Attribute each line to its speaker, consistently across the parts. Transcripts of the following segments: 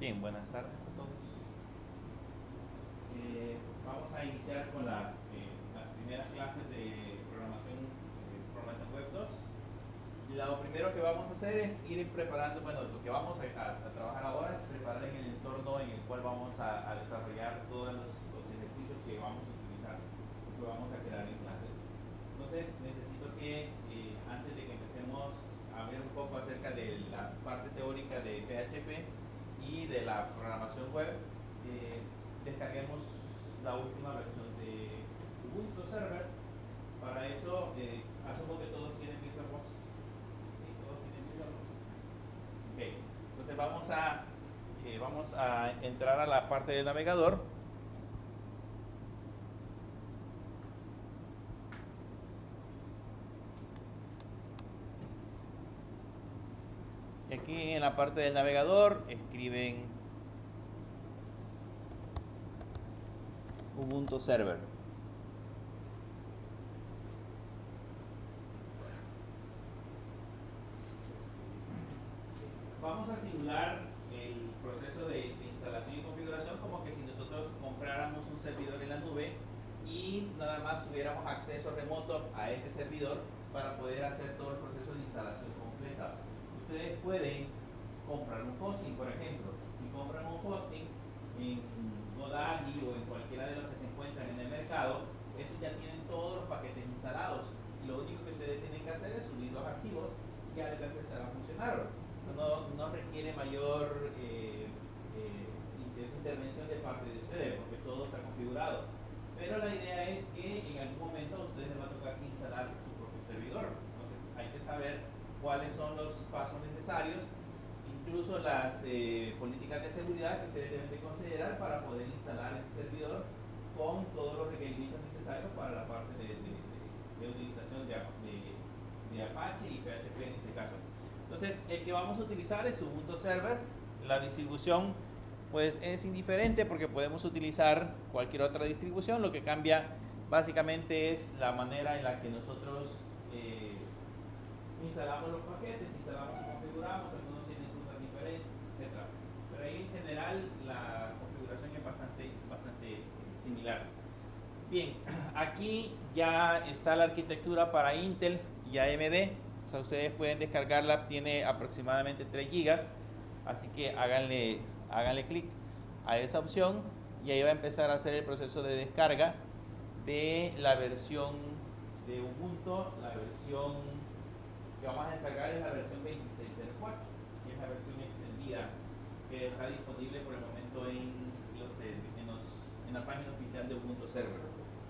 Speaker 1: Bien, buenas tardes a todos. Vamos a iniciar con las primeras clases de programación web 2. Lo primero que vamos a hacer es ir preparando, bueno, lo que vamos a trabajar ahora es preparar en el entorno en el cual vamos a desarrollar todos los ejercicios que vamos a utilizar, que vamos a crear en clase. Entonces necesito que antes de que empecemos a ver un poco acerca de la parte teórica de PHP y de la programación web, descarguemos la última versión de Ubuntu Server. Para eso, asumo que todos tienen VirtualBox. ¿Sí? ¿Todos tienen VirtualBox? Ok. Entonces vamos a entrar a la parte del navegador. Y aquí en la parte del navegador escriben Ubuntu Server. Vamos a simular el proceso de instalación y configuración como que si nosotros compráramos un servidor en la nube y nada más tuviéramos acceso remoto a ese servidor para poder hacer todo el proceso de instalación completa. Ustedes pueden comprar un hosting, por ejemplo. Si compran un hosting en GoDaddy o en cualquiera de los que se encuentran en el mercado, esos ya tienen todos los paquetes instalados. Y lo único que ustedes tienen que hacer es subir los archivos y ya les va a empezar a funcionar. No requiere mayor intervención de parte de ustedes porque todo está configurado. Pero la idea es que en algún momento a ustedes les va a tocar instalar su propio servidor. Entonces hay que saber cuáles son los pasos necesarios, incluso las políticas de seguridad que ustedes deben de considerar para poder instalar ese servidor con todos los requerimientos necesarios para la parte de utilización de Apache y PHP en este caso. Entonces, el que vamos a utilizar es Ubuntu Server. La distribución pues es indiferente porque podemos utilizar cualquier otra distribución. Lo que cambia básicamente es la manera en la que nosotros instalamos los paquetes, instalamos y configuramos. Algunos tienen rutas diferentes, etc. Pero ahí en general la configuración es bastante similar. Bien, aquí ya está la arquitectura para Intel y AMD. O sea, ustedes pueden descargarla, tiene aproximadamente 3 GB, así que háganle clic a esa opción y ahí va a empezar a hacer el proceso de descarga de la versión de Ubuntu. La versión que vamos a descargar es la versión 2604, que es la versión extendida que está disponible por el momento en la página oficial de Ubuntu Server.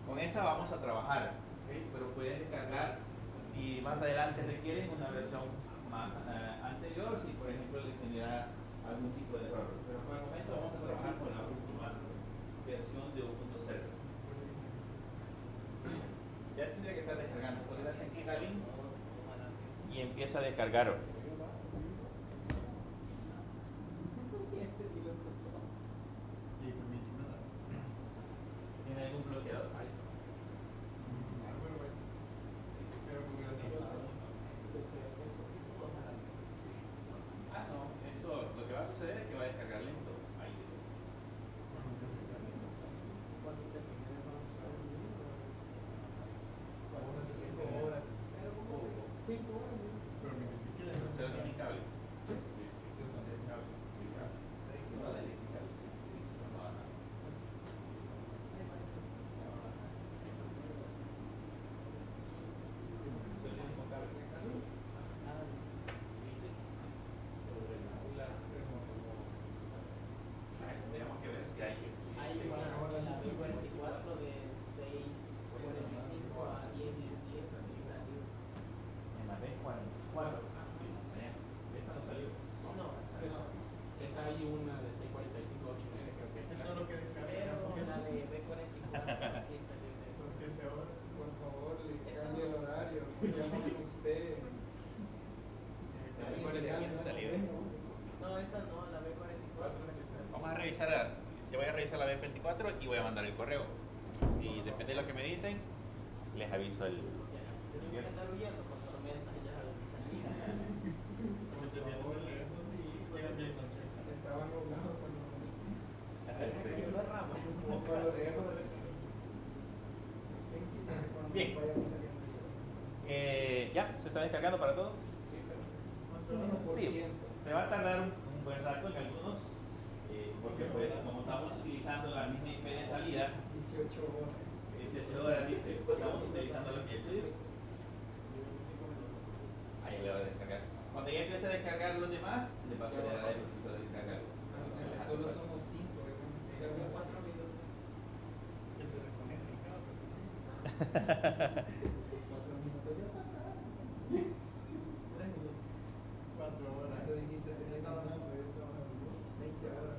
Speaker 1: Con esa vamos a trabajar, ¿okay? Pero pueden descargar si más adelante requieren una versión más anterior, si por ejemplo les genera algún tipo de error. Pero por el momento vamos a trabajar con la última versión de Ubuntu Server. Ya tendría que estar descargando. Solo le hacen clic al link y empieza a descargar. ¿Tiene algún bloqueador? No, eso lo que va a suceder es que va a descargar lento. Ahí. Pero tiene cable. Tenemos que ver si hay.
Speaker 2: Hay una la B44 de 6:45 a 10:10.
Speaker 1: En la B44. Sí, esta no salió.
Speaker 2: No,
Speaker 3: Está ahí una de 6:45 a 8:30, creo que
Speaker 4: Esto es lo que
Speaker 2: pero la de B44 sí está libre.
Speaker 4: son 7 horas. Por favor, cambie el horario. Me llaman usted.
Speaker 1: ¿Quién está libre?
Speaker 2: No, esta no, la B44.
Speaker 1: Vamos a revisar, yo voy a revisar la B24 y voy a mandar el correo. Si depende de lo que me dicen, les aviso el.
Speaker 2: Yo voy a andar huyendo por tormentas ya a la salida.
Speaker 4: Por favor, sí,
Speaker 2: Está
Speaker 4: estaba nublado cuando
Speaker 2: Cayó la rama.
Speaker 1: Bien. ¿Ya? ¿Se está descargando para todos? Sí, se va a tardar un buen rato en algunos, porque pues como estamos utilizando la misma IP de salida,
Speaker 4: 18 horas.
Speaker 1: 18 horas dice, estamos utilizando el suyo. Ahí le va a descargar. Cuando ya empiece a descargar los demás, le pasaré a el proceso de descargarlos.
Speaker 4: Solo somos 5,
Speaker 2: Como 4 minutos.
Speaker 5: Que te desconecte, claro.
Speaker 4: 4 minutos ya pasaron.
Speaker 2: 3 minutos.
Speaker 5: 4 horas.
Speaker 4: Eso dijiste, se ya estaba hablando, yo estaba hablando 20 horas.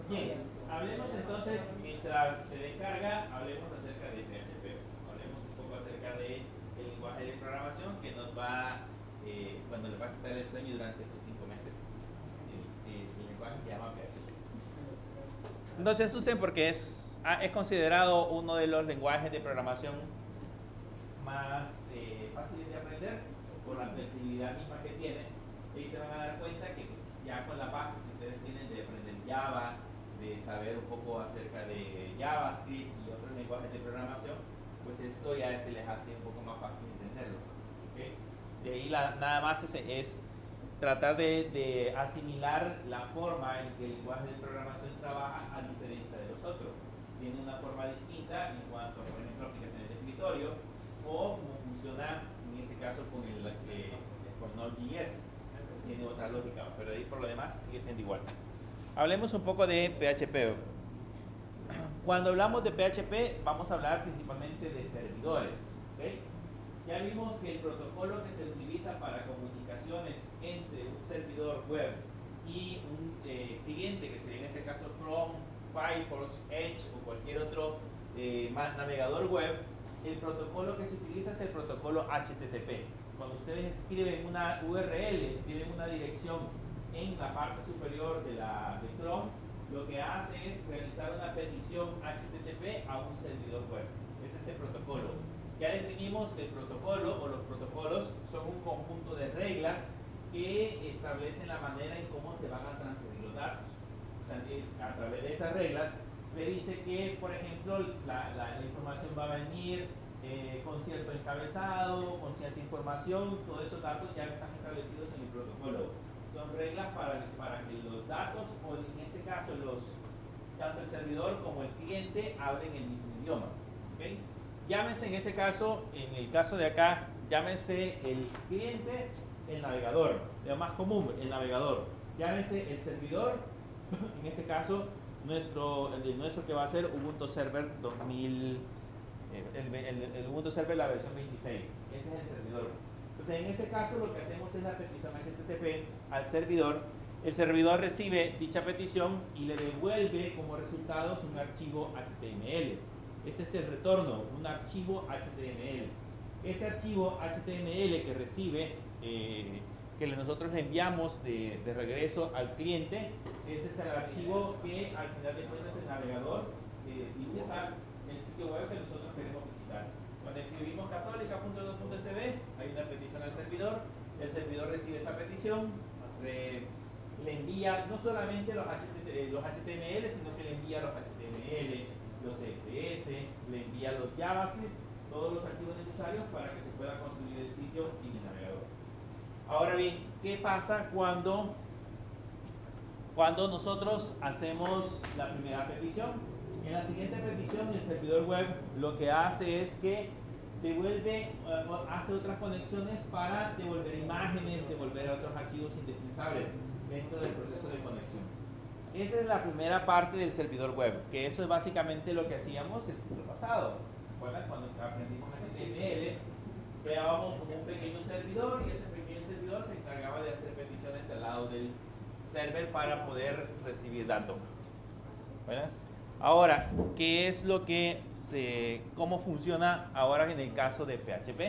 Speaker 1: Bien, hablemos entonces, mientras se descarga, hablemos acerca de PHP. Hablemos un poco acerca del lenguaje de programación que nos va, cuando le va a quitar el sueño durante estos 5 meses. El lenguaje se llama PHP. No se asusten porque es considerado uno de los lenguajes de programación más fáciles de aprender por la flexibilidad misma que tiene. Y se van a dar cuenta que pues, ya con la base que ustedes tienen de aprender Java, de saber un poco acerca de JavaScript y otros lenguajes de programación, pues esto ya se les hace un poco más fácil entenderlo. ¿Okay? De ahí nada más es tratar de asimilar la forma en que el lenguaje de programación trabaja a diferencia de los otros. Tiene una forma distinta en cuanto a, por ejemplo, aplicaciones de escritorio o cómo funciona en ese caso con Node.js. Tiene otra lógica, pero ahí por lo demás sigue siendo igual. Hablemos un poco de PHP. Cuando hablamos de PHP vamos a hablar principalmente de servidores. ¿Okay? Ya vimos que el protocolo que se utiliza para comunicaciones entre un servidor web y un cliente, que sería en este caso Chrome, Firefox, Edge o cualquier otro navegador web, el protocolo que se utiliza es el protocolo HTTP. Cuando ustedes escriben una URL, escriben una dirección en la parte superior de Chrome, lo que hace es realizar una petición HTTP a un servidor web. Ese es el protocolo. Ya definimos que el protocolo o los protocolos son un conjunto de reglas que establecen la manera en cómo se van a transferir los datos. O sea, a través de esas reglas le dice que, por ejemplo, la información va a venir con cierto encabezado, con cierta información. Todos esos datos ya están establecidos en el protocolo. Son reglas para que los datos, o en este caso tanto el servidor como el cliente, hablen el mismo idioma. ¿Okay? Llámese en ese caso, en el caso de acá, llámese el cliente, el navegador, lo más común, el navegador. Llámese el servidor, en ese caso, nuestro que va a ser Ubuntu Server 2000, el Ubuntu Server la versión 26. Ese es el servidor. Entonces, en ese caso, lo que hacemos es la petición HTTP al servidor. El servidor recibe dicha petición y le devuelve como resultados un archivo HTML. Ese es el retorno, un archivo HTML. Ese archivo HTML que recibe, que nosotros le enviamos de regreso al cliente, ese es el archivo que al final de cuentas el navegador dibuja el sitio web que nosotros queremos visitar. Cuando escribimos católica.edu.sb, hay una petición al servidor, el servidor recibe esa petición, le envía no solamente los HTML, sino que le envía los HTML, los CSS, le envía los JavaScript, todos los archivos necesarios para que se pueda construir el sitio en el navegador. Ahora bien, ¿qué pasa cuando nosotros hacemos la primera petición? En la siguiente petición, el servidor web lo que hace es que devuelve, hace otras conexiones para devolver imágenes, devolver otros archivos indispensables dentro del proceso de conexión. Esa es la primera parte del servidor web, que eso es básicamente lo que hacíamos el siglo pasado. ¿Recuerdan? Cuando aprendimos HTML, creábamos como un pequeño servidor y ese pequeño servidor se encargaba de hacer peticiones al lado del server para poder recibir datos. ¿Verdad? Ahora, ¿qué es cómo funciona ahora en el caso de PHP?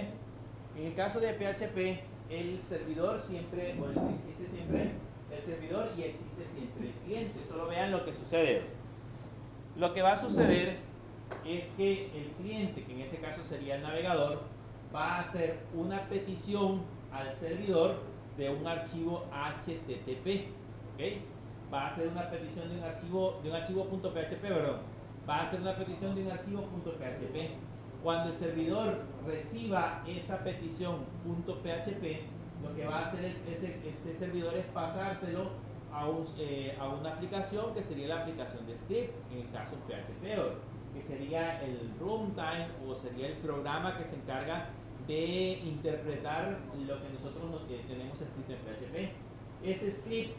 Speaker 1: En el caso de PHP, el servidor siempre, existe siempre el servidor y existe siempre el cliente. Solo vean lo que sucede. Lo que va a suceder es que el cliente, que en ese caso sería el navegador, va a hacer una petición al servidor de un archivo HTTP, ¿ok? Va a hacer una petición de un archivo .php, perdón. Va a hacer una petición de un archivo .php. Cuando el servidor reciba esa petición .php, lo que va a hacer ese servidor es pasárselo a una aplicación que sería la aplicación de script, en el caso PHP, que sería el runtime o sería el programa que se encarga de interpretar lo que nosotros tenemos escrito en PHP. Ese script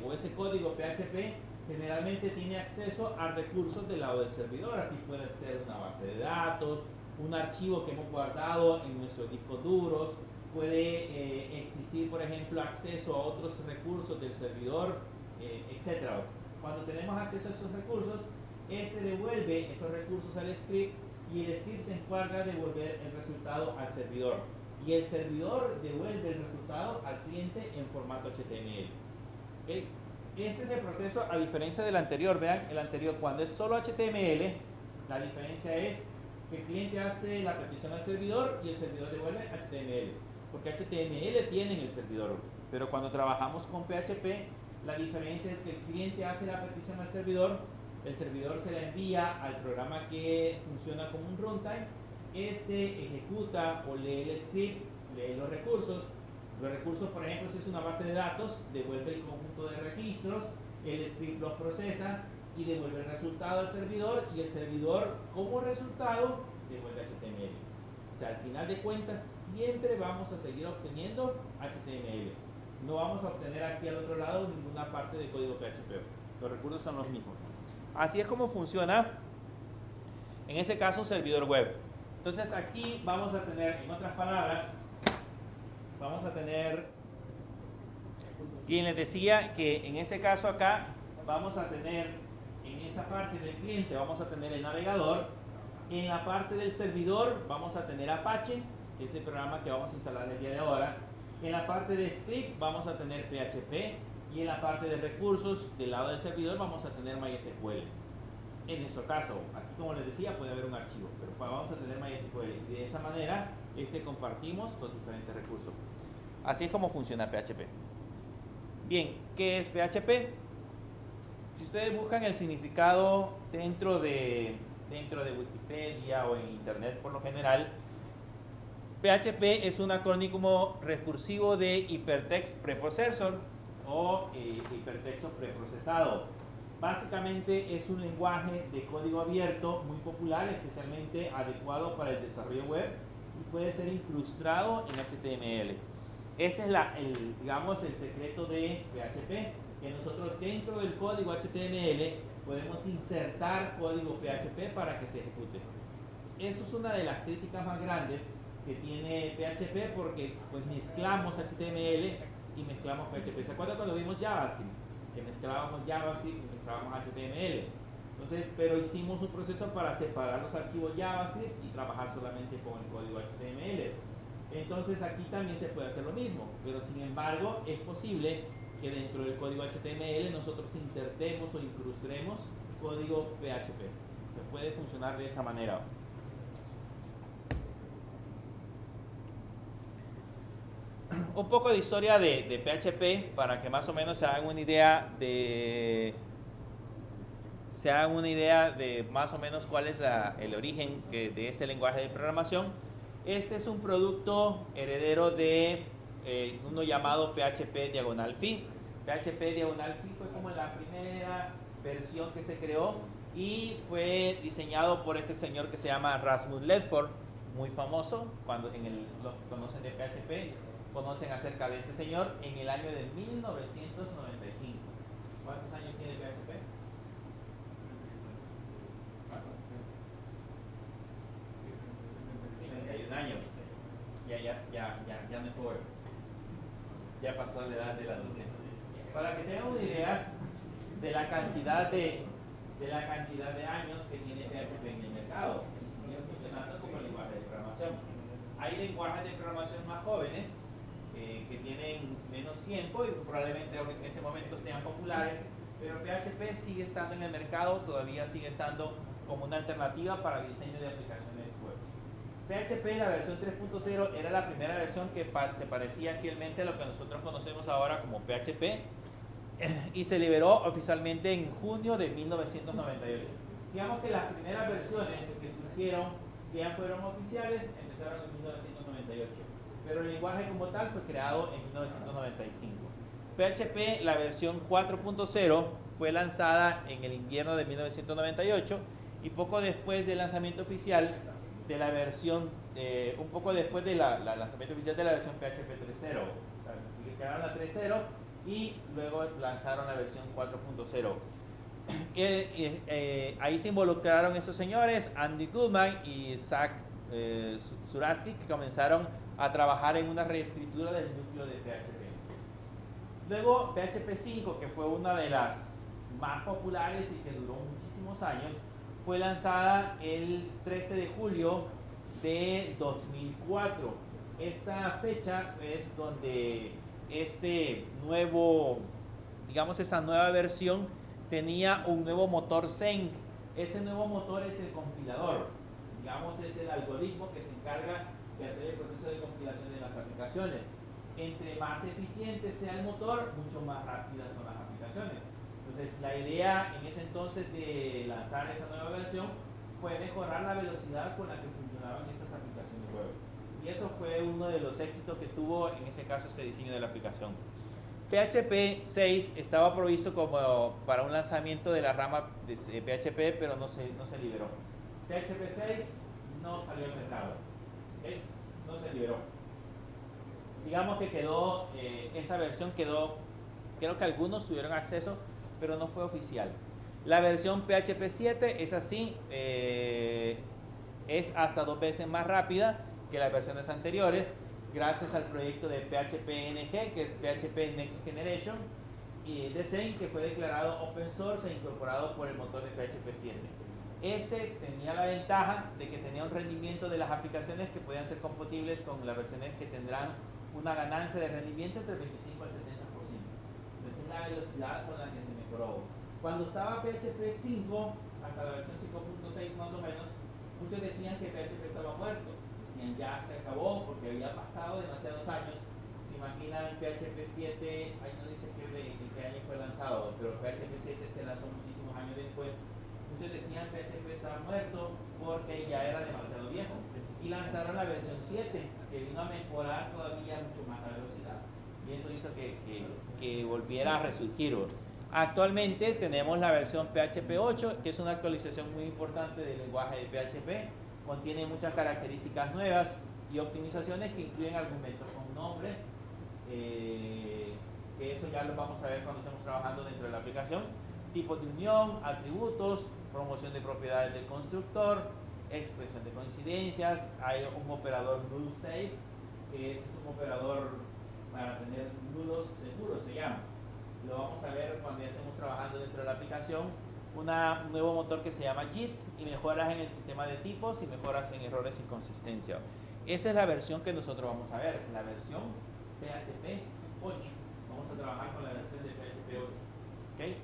Speaker 1: o ese código PHP generalmente tiene acceso a recursos del lado del servidor. Aquí puede ser una base de datos, un archivo que hemos guardado en nuestros discos duros, puede existir, por ejemplo, acceso a otros recursos del servidor, etc. Cuando tenemos acceso a esos recursos, este devuelve esos recursos al script y el script se encarga de devolver el resultado al servidor. Y el servidor devuelve el resultado al cliente en formato HTML. ¿Okay? Ese es el proceso, a diferencia del anterior. Vean, el anterior, cuando es solo HTML, la diferencia es que el cliente hace la petición al servidor y el servidor devuelve HTML. Porque HTML tiene en el servidor. Pero cuando trabajamos con PHP, la diferencia es que el cliente hace la petición al servidor, el servidor se la envía al programa que funciona como un runtime, este ejecuta o lee el script, lee los recursos. Los recursos, por ejemplo, si es una base de datos, devuelve el conjunto de registros, el script los procesa y devuelve el resultado al servidor, y el servidor, como resultado, devuelve HTML. O sea, al final de cuentas, siempre vamos a seguir obteniendo HTML. No vamos a obtener aquí al otro lado ninguna parte de código PHP. Los recursos son los mismos. Así es como funciona, en ese caso, un servidor web. Entonces, aquí vamos a tener, en otras palabras, vamos a tener, quien les decía que en ese caso acá vamos a tener, en esa parte del cliente vamos a tener el navegador, en la parte del servidor vamos a tener Apache, que es el programa que vamos a instalar el día de ahora, en la parte de script vamos a tener PHP y en la parte de recursos del lado del servidor vamos a tener MySQL. En nuestro caso, aquí como les decía, puede haber un archivo, pero vamos a tener MySQL y de esa manera es que compartimos los diferentes recursos. Así es como funciona PHP. Bien, ¿qué es PHP? Si ustedes buscan el significado dentro de Wikipedia o en Internet por lo general, PHP es un acrónimo recursivo de Hypertext Preprocessor o hipertexto preprocesado. Básicamente es un lenguaje de código abierto muy popular, especialmente adecuado para el desarrollo web y puede ser incrustado en HTML. Este es digamos, el secreto de PHP, que nosotros dentro del código HTML podemos insertar código PHP para que se ejecute. Eso es una de las críticas más grandes que tiene PHP, porque pues mezclamos HTML y mezclamos PHP. ¿Se acuerdan cuando vimos JavaScript? Que mezclábamos JavaScript y mezclábamos HTML. Entonces, pero hicimos un proceso para separar los archivos JavaScript y trabajar solamente con el código HTML. Entonces aquí también se puede hacer lo mismo, pero sin embargo es posible que dentro del código HTML nosotros insertemos o incrustemos código PHP. Que puede funcionar de esa manera. Un poco de historia de PHP para que más o menos se hagan una idea de más o menos cuál es el origen de este lenguaje de programación. Este es un producto heredero de uno llamado PHP-Phi. PHP-Phi fue como la primera versión que se creó y fue diseñado por este señor que se llama Rasmus Ledford, muy famoso. Cuando los conocen de PHP, conocen acerca de este señor en el año de 1995. ¿Cuántos años tiene PHP? 31 años. Ya no es joven. Ya pasó la edad de la adultez. Para que tengan una idea de la cantidad de años que tiene PHP en el mercado, y sigue funcionando como lenguaje de programación. Hay lenguajes de programación más jóvenes que tienen menos tiempo y probablemente en ese momento sean populares, pero PHP sigue estando en el mercado, todavía sigue estando como una alternativa para diseño de aplicaciones web. PHP, la versión 3.0, era la primera versión que se parecía fielmente a lo que nosotros conocemos ahora como PHP y se liberó oficialmente en junio de 1998. Digamos que las primeras versiones que surgieron, que ya fueron oficiales, empezaron en 1998, pero el lenguaje como tal fue creado en 1995. PHP, la versión 4.0, fue lanzada en el invierno de 1998 y poco después del lanzamiento oficial de la versión, un poco después del lanzamiento oficial de la versión PHP 3.0. O sea, crearon la 3.0 y luego lanzaron la versión 4.0. Ahí se involucraron estos señores, Andy Goodman y Zach Zurasky, que comenzaron a trabajar en una reescritura del núcleo de PHP. Luego PHP 5, que fue una de las más populares y que duró muchísimos años, fue lanzada el 13 de julio de 2004. Esta fecha es donde esa nueva versión tenía un nuevo motor Zen. Ese nuevo motor es el compilador, digamos, es el algoritmo que se encarga de hacer el proceso de compilación de las aplicaciones. Entre más eficiente sea el motor, mucho más rápidas son las aplicaciones. Entonces, la idea en ese entonces de lanzar esa nueva versión fue mejorar la velocidad con la que funcionaban estas aplicaciones web. Y eso fue uno de los éxitos que tuvo en ese caso ese diseño de la aplicación. PHP 6 estaba provisto como para un lanzamiento de la rama de PHP, pero no se liberó. PHP 6 no salió al mercado, ¿okay? No se liberó. Digamos que quedó, esa versión quedó, creo que algunos tuvieron acceso, pero no fue oficial. La versión PHP 7 es así, es hasta 2 veces más rápida que las versiones anteriores, gracias al proyecproyecto de PHP-NG, que es PHP Next Generation, y de Zen, que fue declarado open source e incorporado por el motor de PHP 7. Este tenía la ventaja de que tenía un rendimiento de las aplicaciones que podían ser compatibles con las versiones que tendrán una ganancia de rendimiento entre el 25 al 70%. Esa es la velocidad con la que se mejoró. Cuando estaba PHP 5, hasta la versión 5.6 más o menos, muchos decían que PHP estaba muerto. Decían ya se acabó porque había pasado demasiados años. Se imaginan PHP 7, ahí no dice en qué año fue lanzado, pero PHP 7 se lanzó muchísimos años después. Muchos decían que PHP estaba muerto porque ya era demasiado viejo. Y lanzaron la versión 7, que vino a mejorar todavía mucho más la velocidad. Y eso hizo que volviera a resurgir. Actualmente tenemos la versión PHP 8, que es una actualización muy importante del lenguaje de PHP. Contiene muchas características nuevas y optimizaciones que incluyen argumentos con nombre, que eso ya lo vamos a ver cuando estemos trabajando dentro de la aplicación. Tipos de unión, atributos, promoción de propiedades del constructor, expresión de coincidencias. Hay un operador null safe, que es un operador para tener nulos seguros, se llama. Lo vamos a ver cuando ya estemos trabajando dentro de la aplicación. Un nuevo motor que se llama JIT y mejoras en el sistema de tipos y mejoras en errores y consistencia. Esa es la versión que nosotros vamos a ver, la versión PHP 8. Vamos a trabajar con la versión de PHP 8. ¿Okay?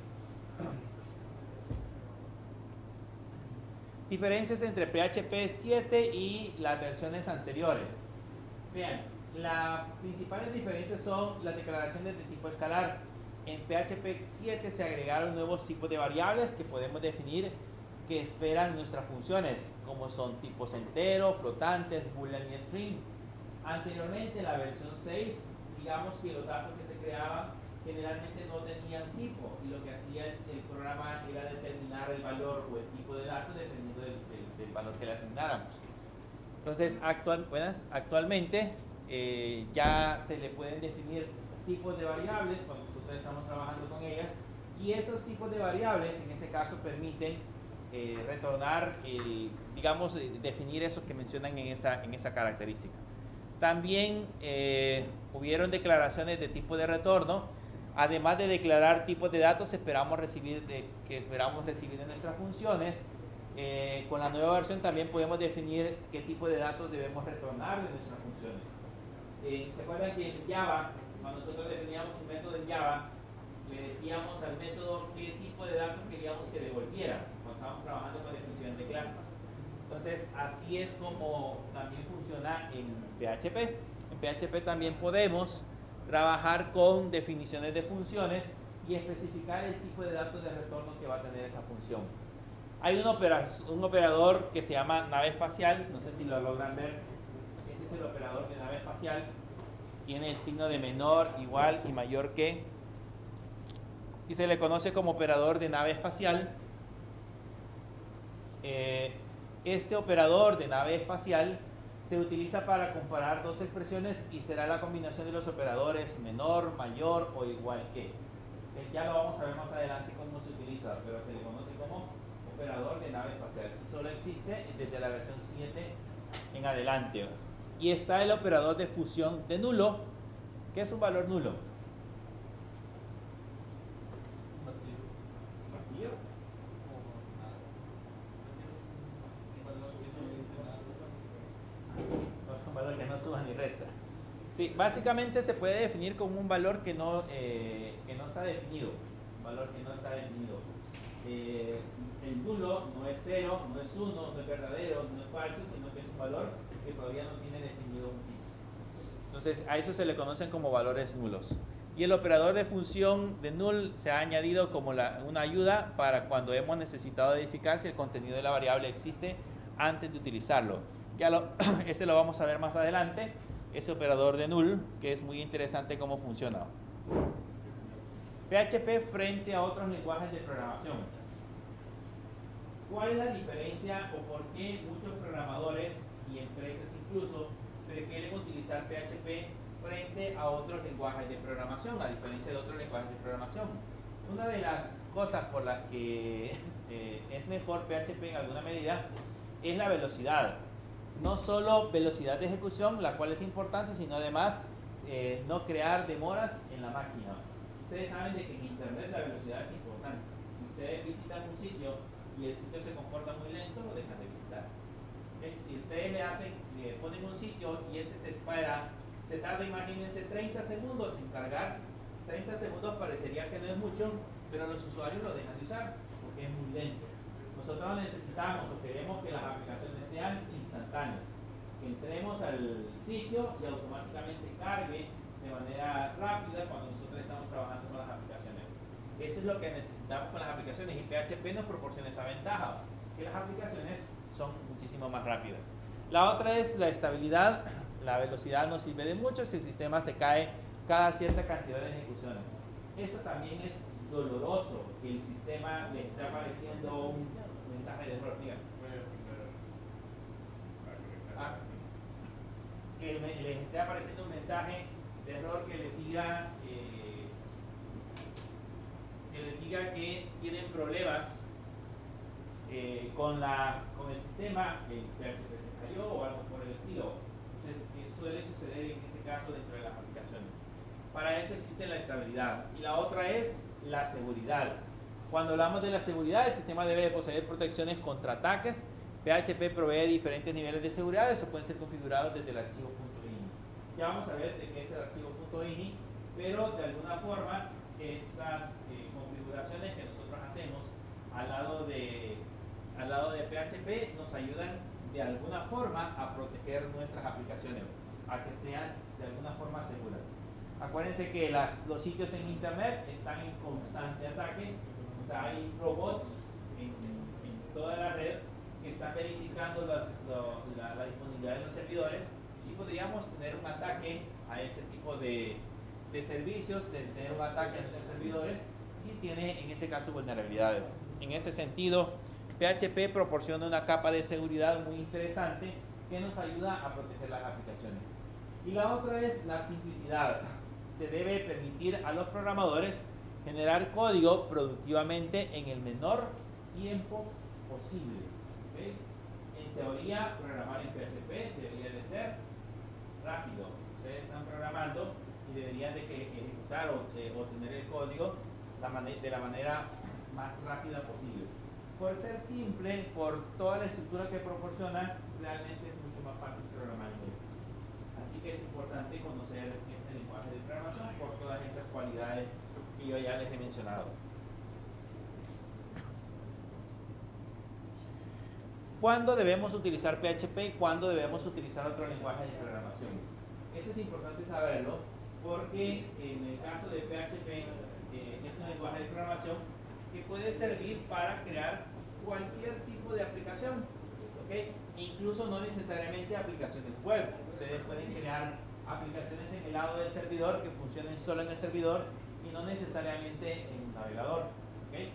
Speaker 1: Diferencias entre PHP 7 y las versiones anteriores. Vean, las principales diferencias son las declaraciones de tipo escalar. En PHP 7 se agregaron nuevos tipos de variables que podemos definir que esperan nuestras funciones, como son tipos entero, flotantes, boolean y string. Anteriormente, en la versión 6, digamos que los datos que se creaban generalmente no tenían tipo, y lo que hacía el programa era determinar el valor o el tipo de datos dependiendo del valor que le asignáramos. Entonces, actualmente ya se le pueden definir tipos de variables cuando nosotros estamos trabajando con ellas, y esos tipos de variables en ese caso permiten retornar, digamos, definir eso que mencionan en esa característica. También hubieron declaraciones de tipo de retorno. Además de declarar tipos de datos que esperamos recibir de nuestras funciones, con la nueva versión también podemos definir qué tipo de datos debemos retornar de nuestras funciones. ¿Se acuerdan que en Java, cuando nosotros definíamos un método en Java, le decíamos al método qué tipo de datos queríamos que devolviera cuando estábamos trabajando con definición de clases? Entonces, así es como también funciona en PHP. En PHP también podemos trabajar con definiciones de funciones y especificar el tipo de datos de retorno que va a tener esa función. Hay un operador que se llama nave espacial, no sé si lo logran ver. Ese es el operador de nave espacial. Tiene el signo de menor, igual y mayor que. Y se le conoce como operador de nave espacial. Este operador de nave espacial se utiliza para comparar dos expresiones y será la combinación de los operadores menor, mayor o igual que. Ya lo vamos a ver más adelante cómo se utiliza, pero se le conoce como operador de nave espacial y solo existe desde la versión 7 en adelante. Y está el operador de fusión de nulo, que es un valor nulo. ¿Vacío? Es un valor que no suma ni resta. Sí, básicamente se puede definir como un valor que no está definido. Un valor que no está definido. El nulo no es 0, no es 1, no es verdadero, no es falso, sino que es un valor que todavía no tiene definido un tipo. Entonces, a eso se le conocen como valores nulos. Y el operador de función de null se ha añadido como una ayuda para cuando hemos necesitado verificar si el contenido de la variable existe antes de utilizarlo. Ese lo vamos a ver más adelante, ese operador de null, que es muy interesante cómo funciona. PHP frente a otros lenguajes de programación. ¿Cuál es la diferencia o por qué muchos programadores y empresas incluso prefieren utilizar PHP frente a otros lenguajes de programación, a diferencia de otros lenguajes de programación? Una de las cosas por las que es mejor PHP en alguna medida es la velocidad. No solo velocidad de ejecución, la cual es importante, sino además no crear demoras en la máquina. Ustedes saben de que en Internet la velocidad es importante. Si ustedes visitan un sitio y el sitio se comporta muy lento, lo dejan de visitar. Si ustedes le ponen un sitio y ese se tarda, imagínense, 30 segundos en cargar. 30 segundos parecería que no es mucho, pero los usuarios lo dejan de usar porque es muy lento. Nosotros necesitamos o queremos que las aplicaciones sean instantáneas, que entremos al sitio y automáticamente cargue de manera rápida cuando nosotros estamos trabajando con las aplicaciones. Eso es lo que necesitamos con las aplicaciones y PHP nos proporciona esa ventaja, que las aplicaciones son muchísimo más rápidas. La otra es la estabilidad. La velocidad no sirve de mucho si el sistema se cae cada cierta cantidad de ejecuciones. Eso también es doloroso, que el sistema le esté apareciendo un mensaje de error. Que les esté apareciendo un mensaje de error que les diga que tienen problemas con el sistema, que el PHP se cayó o algo por el estilo. Entonces, suele suceder en ese caso dentro de las aplicaciones. Para eso existe la estabilidad. Y la otra es la seguridad. Cuando hablamos de la seguridad, el sistema debe de poseer protecciones contra ataques. PHP provee diferentes niveles de seguridad, eso pueden ser configurados desde el archivo .ini. Ya vamos a ver de qué es el archivo .ini, pero de alguna forma estas configuraciones que nosotros hacemos al lado de PHP nos ayudan de alguna forma a proteger nuestras aplicaciones, a que sean de alguna forma seguras. Acuérdense que los sitios en internet están en constante ataque, o sea, hay robots en toda la red que están verificando la disponibilidad de los servidores y podríamos tener un ataque a ese tipo de servicios, de tener un ataque a nuestros servidores si tiene en ese caso vulnerabilidades. En ese sentido, PHP proporciona una capa de seguridad muy interesante que nos ayuda a proteger las aplicaciones. Y la otra es la simplicidad. Se debe permitir a los programadores generar código productivamente en el menor tiempo posible. ¿Okay? En teoría, programar en PHP debería de ser rápido. Ustedes están programando y deberían de ejecutar o tener el código de la manera más rápida posible. Por ser simple, por toda la estructura que proporciona, realmente es mucho más fácil programar en él. Así que es importante conocer este lenguaje de programación por todas esas cualidades que yo ya les he mencionado. ¿Cuándo debemos utilizar PHP y cuándo debemos utilizar otro lenguaje de programación? Esto es importante saberlo porque en el caso de PHP es un lenguaje de programación que puede servir para crear cualquier tipo de aplicación, ¿ok? Incluso no necesariamente aplicaciones web. Ustedes pueden crear aplicaciones en el lado del servidor que funcionen solo en el servidor y no necesariamente en un navegador, ¿ok?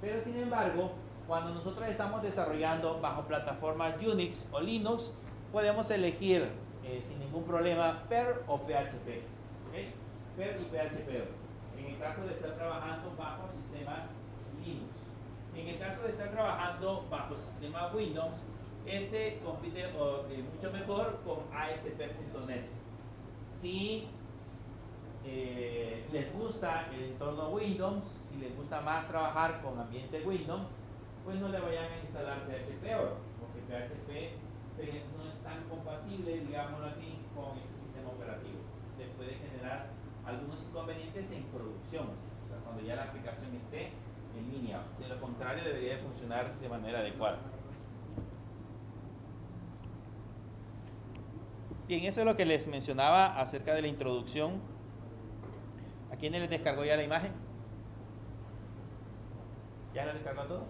Speaker 1: Pero sin embargo, cuando nosotros estamos desarrollando bajo plataformas Unix o Linux, podemos elegir sin ningún problema PER o PHP, ¿ok? PER y PHP. En el caso de estar trabajando bajo sistemas Linux. En el caso de estar trabajando bajo sistema Windows, este compite mucho mejor con ASP.NET. Si les gusta el entorno Windows, si les gusta más trabajar con ambiente Windows, pues no le vayan a instalar PHP porque PHP no es tan compatible, digámoslo así, con este sistema operativo. Les puede generar algunos inconvenientes en producción, o sea, cuando ya la aplicación esté en línea. De lo contrario, debería de funcionar de manera adecuada. Bien, eso es lo que les mencionaba acerca de la introducción. ¿A quiénes les descargó ya la imagen? ¿Ya la descargó a todos?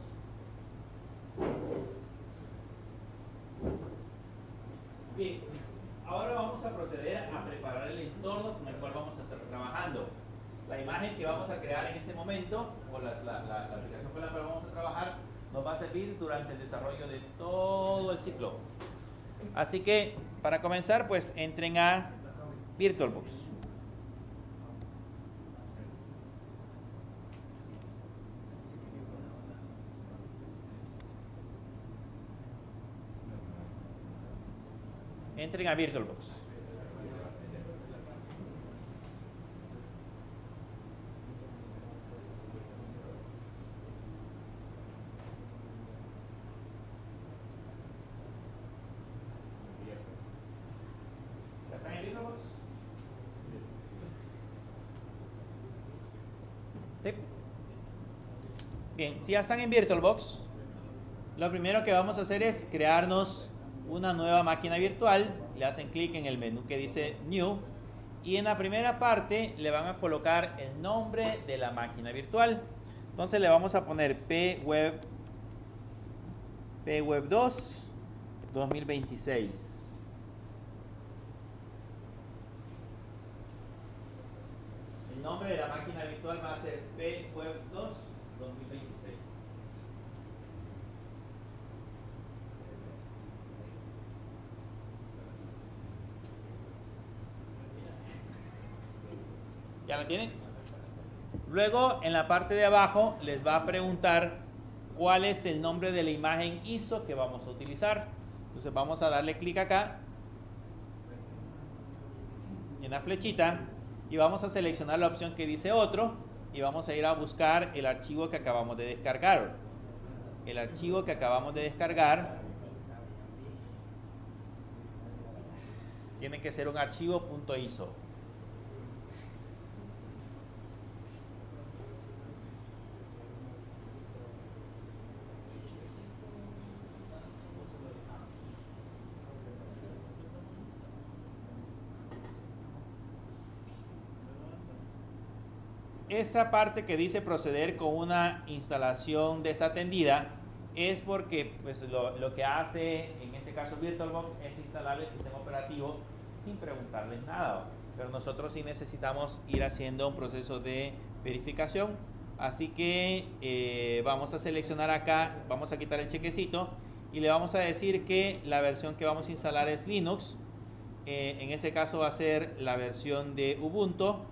Speaker 1: Bien, ahora vamos a proceder a preparar el entorno con el cual vamos a estar trabajando. La imagen que vamos a crear en este momento, o la aplicación con la cual vamos a trabajar, nos va a servir durante el desarrollo de todo el ciclo. Así que, para comenzar, pues entren a VirtualBox. Entren a VirtualBox. ¿Ya están en VirtualBox? ¿Sí? Bien, si ya están en VirtualBox, lo primero que vamos a hacer es crearnos una nueva máquina virtual. Le hacen clic en el menú que dice New y en la primera parte le van a colocar el nombre de la máquina virtual. Entonces le vamos a poner pweb 2 2026. El nombre de la máquina virtual va a ser pweb 2 2026. ¿Ya la tienen? Luego, en la parte de abajo, les va a preguntar cuál es el nombre de la imagen ISO que vamos a utilizar. Entonces, vamos a darle clic acá, en la flechita, y vamos a seleccionar la opción que dice otro, y vamos a ir a buscar el archivo que acabamos de descargar. El archivo que acabamos de descargar tiene que ser un archivo .iso. Esa parte que dice proceder con una instalación desatendida es porque pues, lo que hace en este caso VirtualBox es instalar el sistema operativo sin preguntarles nada, pero nosotros sí necesitamos ir haciendo un proceso de verificación. Así que vamos a seleccionar acá, vamos a quitar el chequecito y le vamos a decir que la versión que vamos a instalar es Linux. En ese caso va a ser la versión de Ubuntu.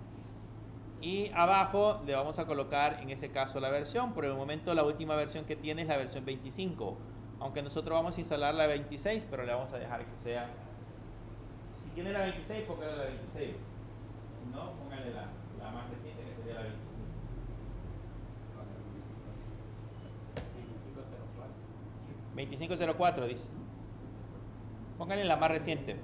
Speaker 1: Y abajo le vamos a colocar en ese caso la versión. Por el momento la última versión que tiene es la versión 25. Aunque nosotros vamos a instalar la 26, pero le vamos a dejar que sea. Si tiene la 26, póngale la 26. Si no, póngale la más reciente que sería la 25. 2504 dice. Póngale la más reciente.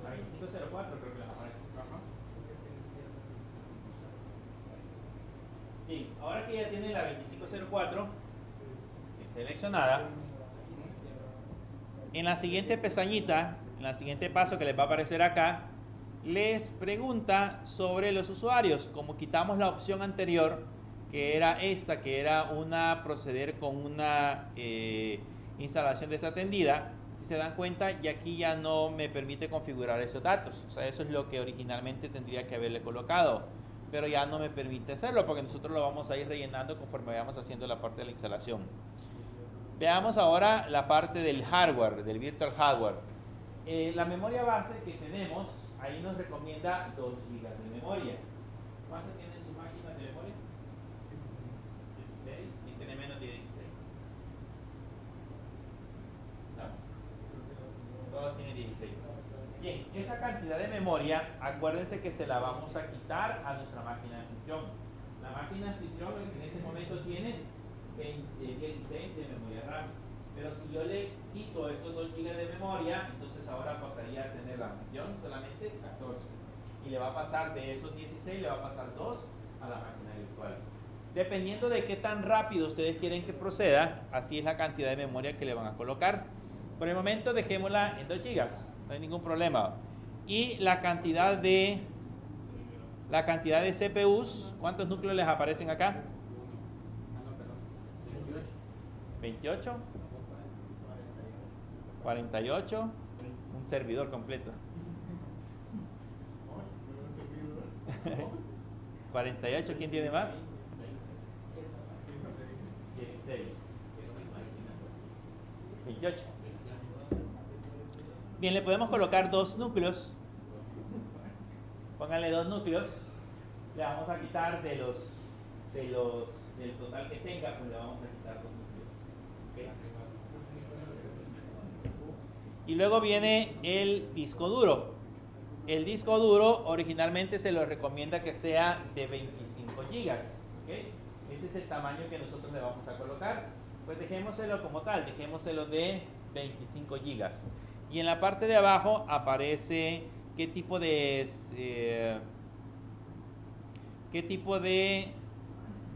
Speaker 1: La 2504 creo que la más reciente. Bien, ahora que ya tiene la 2504 seleccionada, en la siguiente pestañita, en la siguiente paso que les va a aparecer acá, les pregunta sobre los usuarios. Como quitamos la opción anterior, que era esta, que era proceder con una instalación desatendida, si se dan cuenta, y aquí ya no me permite configurar esos datos. O sea, eso es lo que originalmente tendría que haberle colocado, pero ya no me permite hacerlo porque nosotros lo vamos a ir rellenando conforme vayamos haciendo la parte de la instalación. Veamos ahora la parte del hardware, del virtual hardware. La memoria base que tenemos, ahí nos recomienda 2 GB de memoria. ¿Cuánto tiene su máquina de memoria? 16. ¿Y tiene menos de 16? ¿No? Todos tienen 16. Bien, esa cantidad de memoria, acuérdense que se la vamos a quitar a nuestra máquina de anfitrión. La máquina de anfitrión en ese momento tiene 16 de memoria RAM. Pero si yo le quito estos 2 GB de memoria, entonces ahora pasaría a tener la anfitrión solamente 14. Y le va a pasar de esos 16, le va a pasar 2 a la máquina virtual. Dependiendo de qué tan rápido ustedes quieren que proceda, así es la cantidad de memoria que le van a colocar. Por el momento dejémosla en 2 GB, no hay ningún problema. Y la cantidad de CPUs, ¿cuántos núcleos les aparecen acá? 28, 48, un servidor completo. 48, ¿quién tiene más? 16. 28. Bien, le podemos colocar 2 núcleos. Pónganle 2 núcleos. Le vamos a quitar del total que tenga, pues le vamos a quitar 2 núcleos. ¿Okay? Y luego viene el disco duro. El disco duro originalmente se lo recomienda que sea de 25 GB. ¿Okay? Ese es el tamaño que nosotros le vamos a colocar. Pues dejémoselo como tal, dejémoselo de 25 GB. Y en la parte de abajo aparece qué tipo de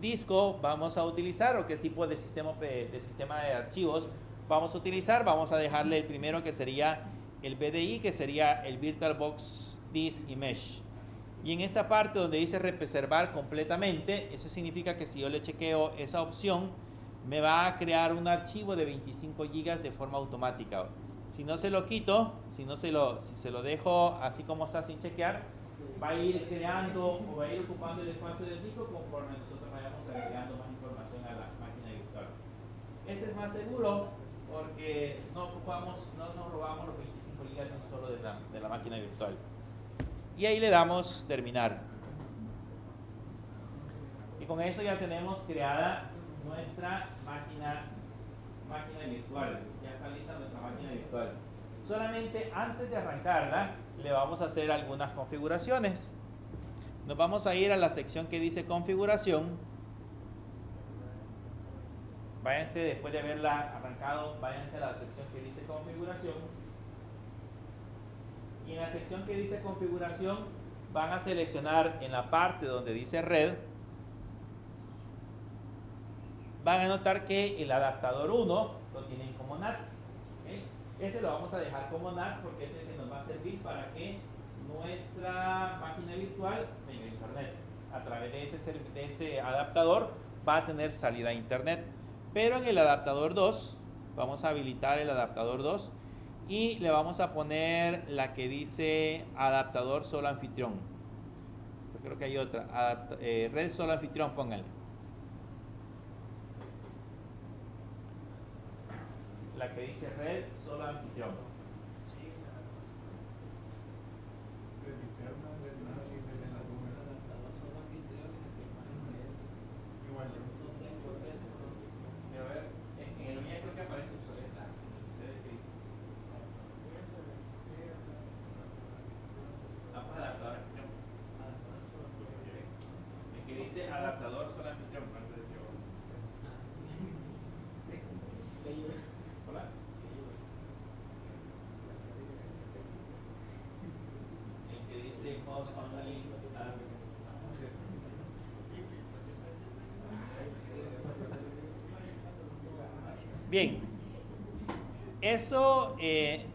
Speaker 1: disco vamos a utilizar o qué tipo de sistema de archivos vamos a utilizar. Vamos a dejarle el primero, que sería el VDI, que sería el VirtualBox Disk y Mesh. Y en esta parte donde dice reservar completamente, eso significa que si yo le chequeo esa opción, me va a crear un archivo de 25 GB de forma automática. Si no se lo quito, si se lo dejo así como está sin chequear, va a ir creando o va a ir ocupando el espacio del disco conforme nosotros vayamos agregando más información a la máquina virtual. Ese es más seguro porque no nos robamos los 25 GB de un solo de la máquina virtual. Y ahí le damos terminar. Y con eso ya tenemos creada nuestra máquina virtual. Ya está lista nuestra máquina virtual. Solamente antes de arrancarla, le vamos a hacer algunas configuraciones. Nos vamos a ir a la sección que dice configuración. Váyanse, después de haberla arrancado, váyanse a la sección que dice configuración. Y en la sección que dice configuración, van a seleccionar en la parte donde dice red. Van a notar que el adaptador 1 lo tienen como NAT. ¿Okay? Ese lo vamos a dejar como NAT porque es el que nos va a servir para que nuestra máquina virtual tenga internet. A través de ese adaptador va a tener salida a internet. Pero en el adaptador 2, vamos a habilitar el adaptador 2 y le vamos a poner la que dice adaptador solo anfitrión. Yo creo que hay otra. Red solo anfitrión, pónganle. La que dice red solo anfitrión. Pero a ver, en el mío creo que aparece obsoleta. ¿Ustedes qué dicen? Pues adaptador anfitrión. El que dice adaptador solo anfitrión. Hola. El que dice host only. Bien, eso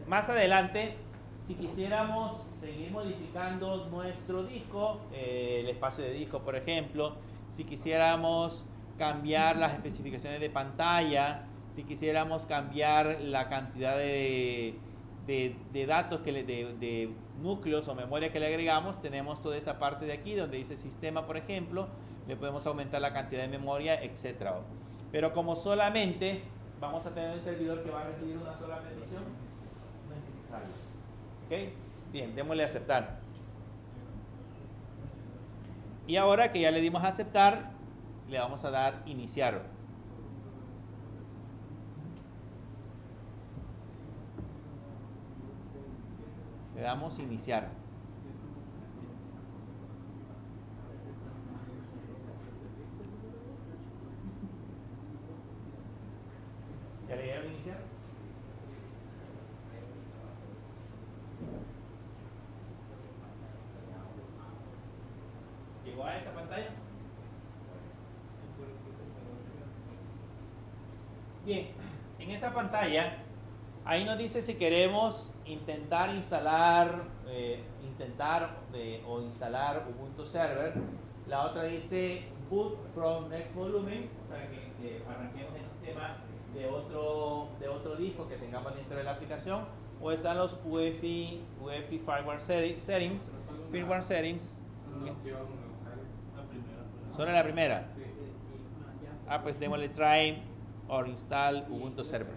Speaker 1: más adelante, si quisiéramos seguir modificando nuestro disco, el espacio de disco, por ejemplo, si quisiéramos cambiar las especificaciones de pantalla, si quisiéramos cambiar la cantidad de datos, de núcleos o memoria que le agregamos, tenemos toda esta parte de aquí donde dice sistema, por ejemplo, le podemos aumentar la cantidad de memoria, etc. Pero como solamente vamos a tener un servidor que va a recibir una sola petición, no es necesario. ¿Ok? Bien, démosle a aceptar. Y ahora que ya le dimos a aceptar, le vamos a dar iniciar. Le damos iniciar. ¿Ya le dieron iniciar? ¿Llegó a esa pantalla? Bien, en esa pantalla, ahí nos dice si queremos intentar instalar o instalar Ubuntu Server. La otra dice boot from next volume, o sea que arranquemos el sistema de otro disco que tengamos dentro de la aplicación. O están los UEFI firmware settings. Firmware settings.
Speaker 3: Una opción,
Speaker 5: La primera.
Speaker 1: Solo la primera.
Speaker 3: sí.
Speaker 1: Ah, pues démosle try or install Ubuntu Server.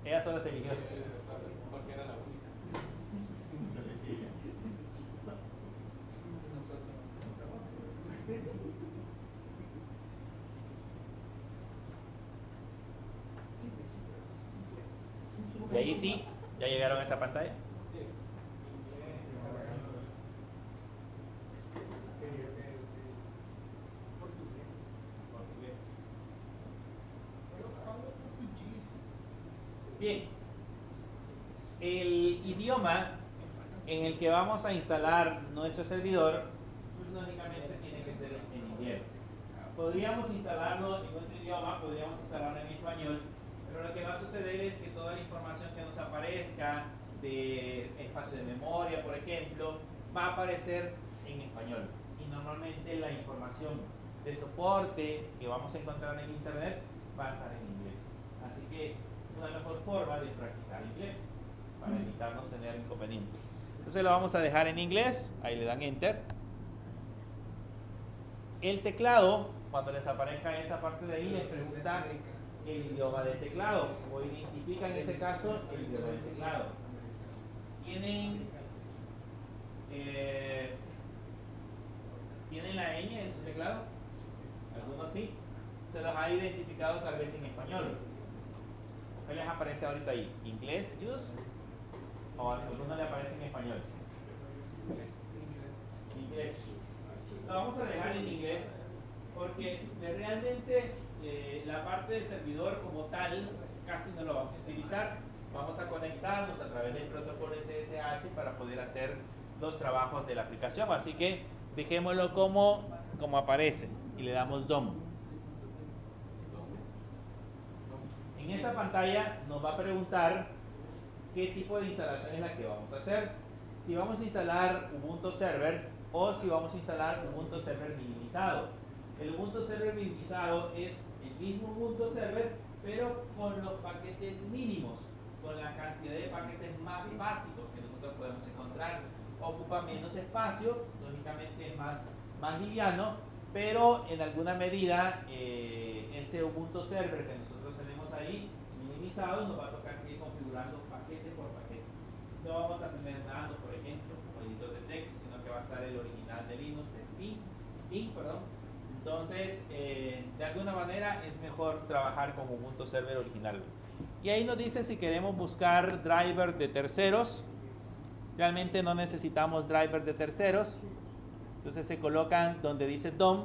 Speaker 1: Ella solo se eligió.
Speaker 3: Porque era la única.
Speaker 1: Y ahí sí, ya llegaron a esa pantalla. Bien, el idioma en el que vamos a instalar nuestro servidor, pues lógicamente tiene que ser en inglés. Podríamos instalarlo en otro idioma, podríamos instalarlo en español, pero lo que va a suceder es que toda la información que nos aparezca de espacio de memoria, por ejemplo, va a aparecer en español. Y normalmente la información de soporte que vamos a encontrar en internet va a estar en inglés. Así que una mejor forma de practicar inglés para evitarnos tener inconvenientes. Entonces lo vamos a dejar en inglés, ahí le dan enter. El teclado, cuando les aparezca esa parte de ahí, les pregunta el idioma del teclado o identifica en ese caso el idioma del teclado. ¿Tienen la ñ en su teclado? Algunos sí. Se los ha identificado tal vez en español. ¿Qué les aparece ahorita ahí? ¿Inglés, use? ¿O a algunos le aparece en español? Inglés. Lo vamos a dejar en inglés porque realmente la parte del servidor como tal casi no lo vamos a utilizar. Vamos a conectarnos a través del protocolo SSH para poder hacer los trabajos de la aplicación. Así que dejémoslo como aparece y le damos DOM. En esa pantalla nos va a preguntar qué tipo de instalación es la que vamos a hacer. Si vamos a instalar Ubuntu Server o si vamos a instalar Ubuntu Server minimizado. El Ubuntu Server minimizado es el mismo Ubuntu Server, pero con los paquetes mínimos, con la cantidad de paquetes más básicos que nosotros podemos encontrar. Ocupa menos espacio, lógicamente es más liviano, pero en alguna medida ese Ubuntu Server que nosotros tenemos ahí minimizado nos va a tocar ir configurando paquete por paquete. No vamos a tener nada, por ejemplo, como editor de texto, sino que va a estar el original de Linux, que es Ping, perdón. Entonces, de alguna manera es mejor trabajar con Ubuntu Server original. Y ahí nos dice si queremos buscar driver de terceros. Realmente no necesitamos driver de terceros. Entonces se colocan donde dice DOM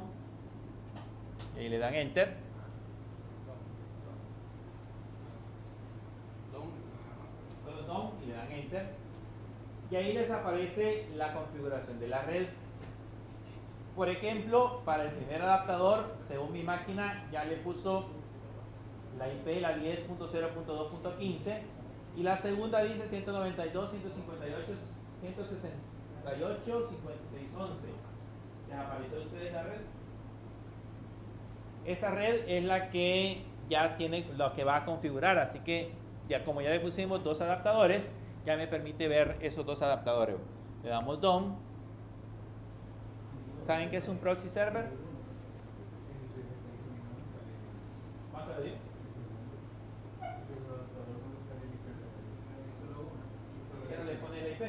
Speaker 1: y le dan enter. Solo DOM y le dan enter. Y ahí les aparece la configuración de la red. Por ejemplo, para el primer adaptador, según mi máquina, ya le puso La IP, la 10.0.2.15, y la segunda dice 192, 158, 168, 5611. ¿Les apareció a ustedes la red? Esa red es la que ya tiene lo que va a configurar, así que ya como ya le pusimos dos adaptadores, ya me permite ver esos dos adaptadores. Le damos DOM. ¿Saben qué es un proxy server? ¿Más a decir? ¿Qué le pone el IP?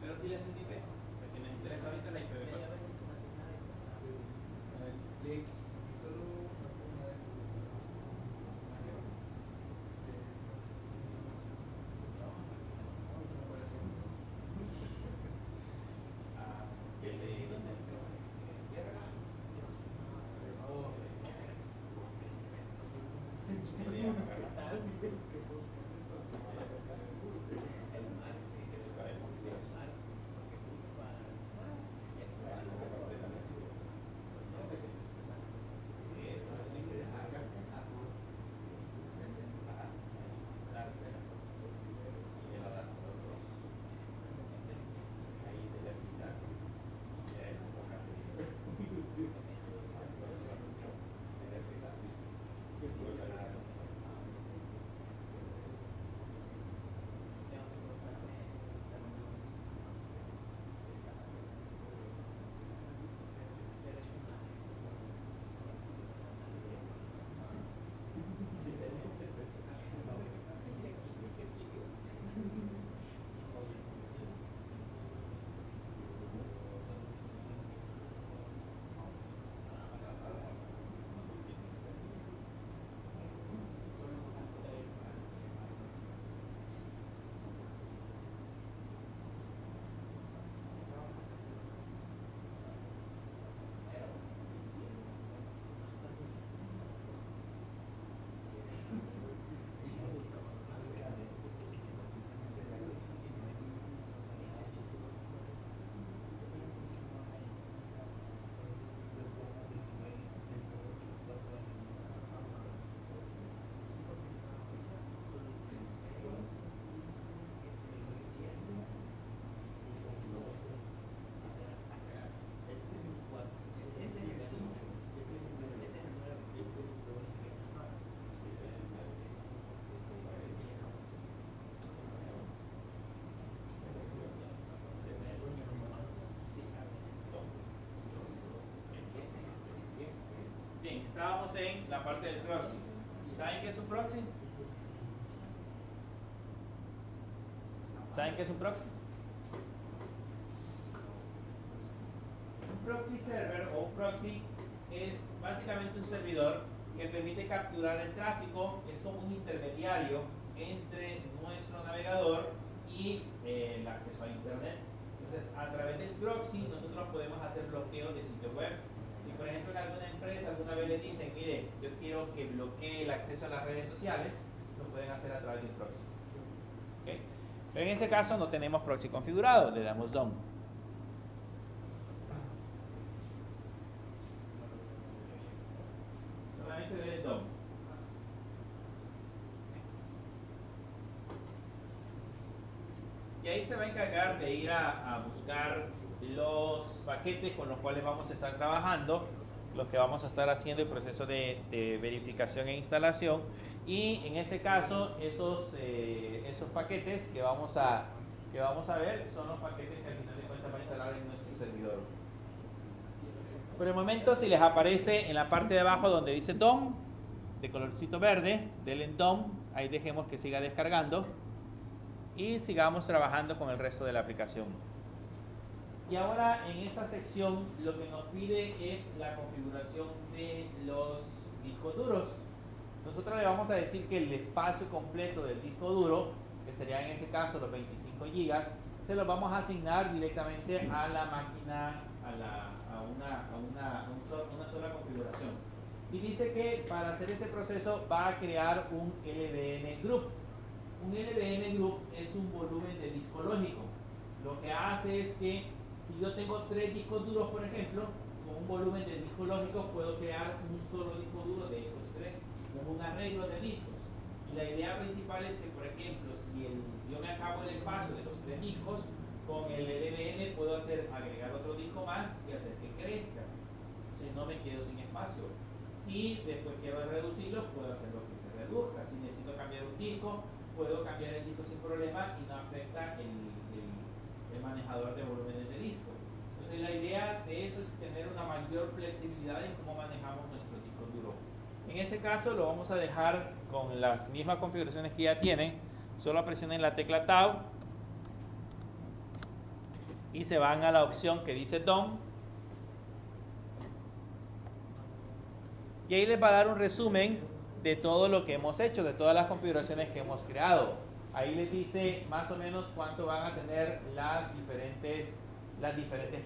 Speaker 1: Pero si les indiqué, porque me interesa ahorita la IPv4. Bien, estábamos en la parte del proxy. ¿Saben qué es un proxy? ¿Saben qué es un proxy? Un proxy server o un proxy es básicamente un servidor que permite capturar el tráfico, es como un intermediario entre nuestro navegador y el acceso a internet. Entonces, a través del proxy nosotros podemos hacer bloqueos de sitios web. Si por ejemplo en alguna empresa alguna vez le dicen, mire, yo quiero que bloquee el acceso a las redes sociales, lo pueden hacer a través del proxy. ¿Okay? Pero en ese caso no tenemos proxy configurado, le damos DOM. Solamente dele DOM. Y ahí se va a encargar de ir a buscar los paquetes con los cuales vamos a estar trabajando, los que vamos a estar haciendo el proceso de verificación e instalación, y en ese caso esos paquetes que vamos a ver son los paquetes que al final de cuentas van a instalar en nuestro servidor. Por el momento, si les aparece en la parte de abajo donde dice DOM, de colorcito verde, denle en DOM, ahí dejemos que siga descargando y sigamos trabajando con el resto de la aplicación. Y ahora en esa sección lo que nos pide es la configuración de los discos duros. Nosotros le vamos a decir que el espacio completo del disco duro, que sería en ese caso los 25 GB, se los vamos a asignar directamente a la máquina, a una sola configuración. Y dice que para hacer ese proceso va a crear un LVM Group. Un LVM Group es un volumen de disco lógico. Lo que hace es que si yo tengo 3 discos duros, por ejemplo, con un volumen de discos lógicos, puedo crear un solo disco duro de esos 3, con un arreglo de discos. Y la idea principal es que, por ejemplo, si yo me acabo el espacio de los 3 discos, con el LVM puedo agregar otro disco más y hacer que crezca. Entonces no me quedo sin espacio. Si después quiero reducirlo, puedo hacer lo que se reduzca. Si necesito cambiar un disco, puedo cambiar el disco sin problema y no afecta el manejador de volúmenes de disco. Entonces la idea de eso es tener una mayor flexibilidad en cómo manejamos nuestro disco duro. En ese caso lo vamos a dejar con las mismas configuraciones que ya tienen. Solo presionen la tecla Tab y se van a la opción que dice DOM. Y ahí les va a dar un resumen de todo lo que hemos hecho, de todas las configuraciones que hemos creado. Ahí les dice más o menos cuánto van a tener las diferentes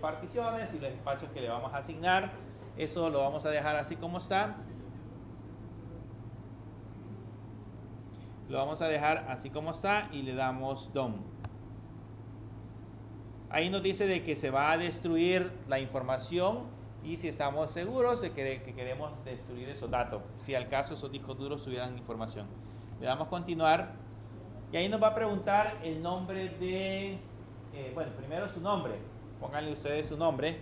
Speaker 1: particiones y los espacios que le vamos a asignar. Eso lo vamos a dejar así como está. Lo vamos a dejar así como está y le damos DOM. Ahí nos dice de que se va a destruir la información y si estamos seguros de que queremos destruir esos datos, si al caso esos discos duros tuvieran información. Le damos continuar y ahí nos va a preguntar el nombre de, bueno, primero su nombre, pónganle ustedes su nombre,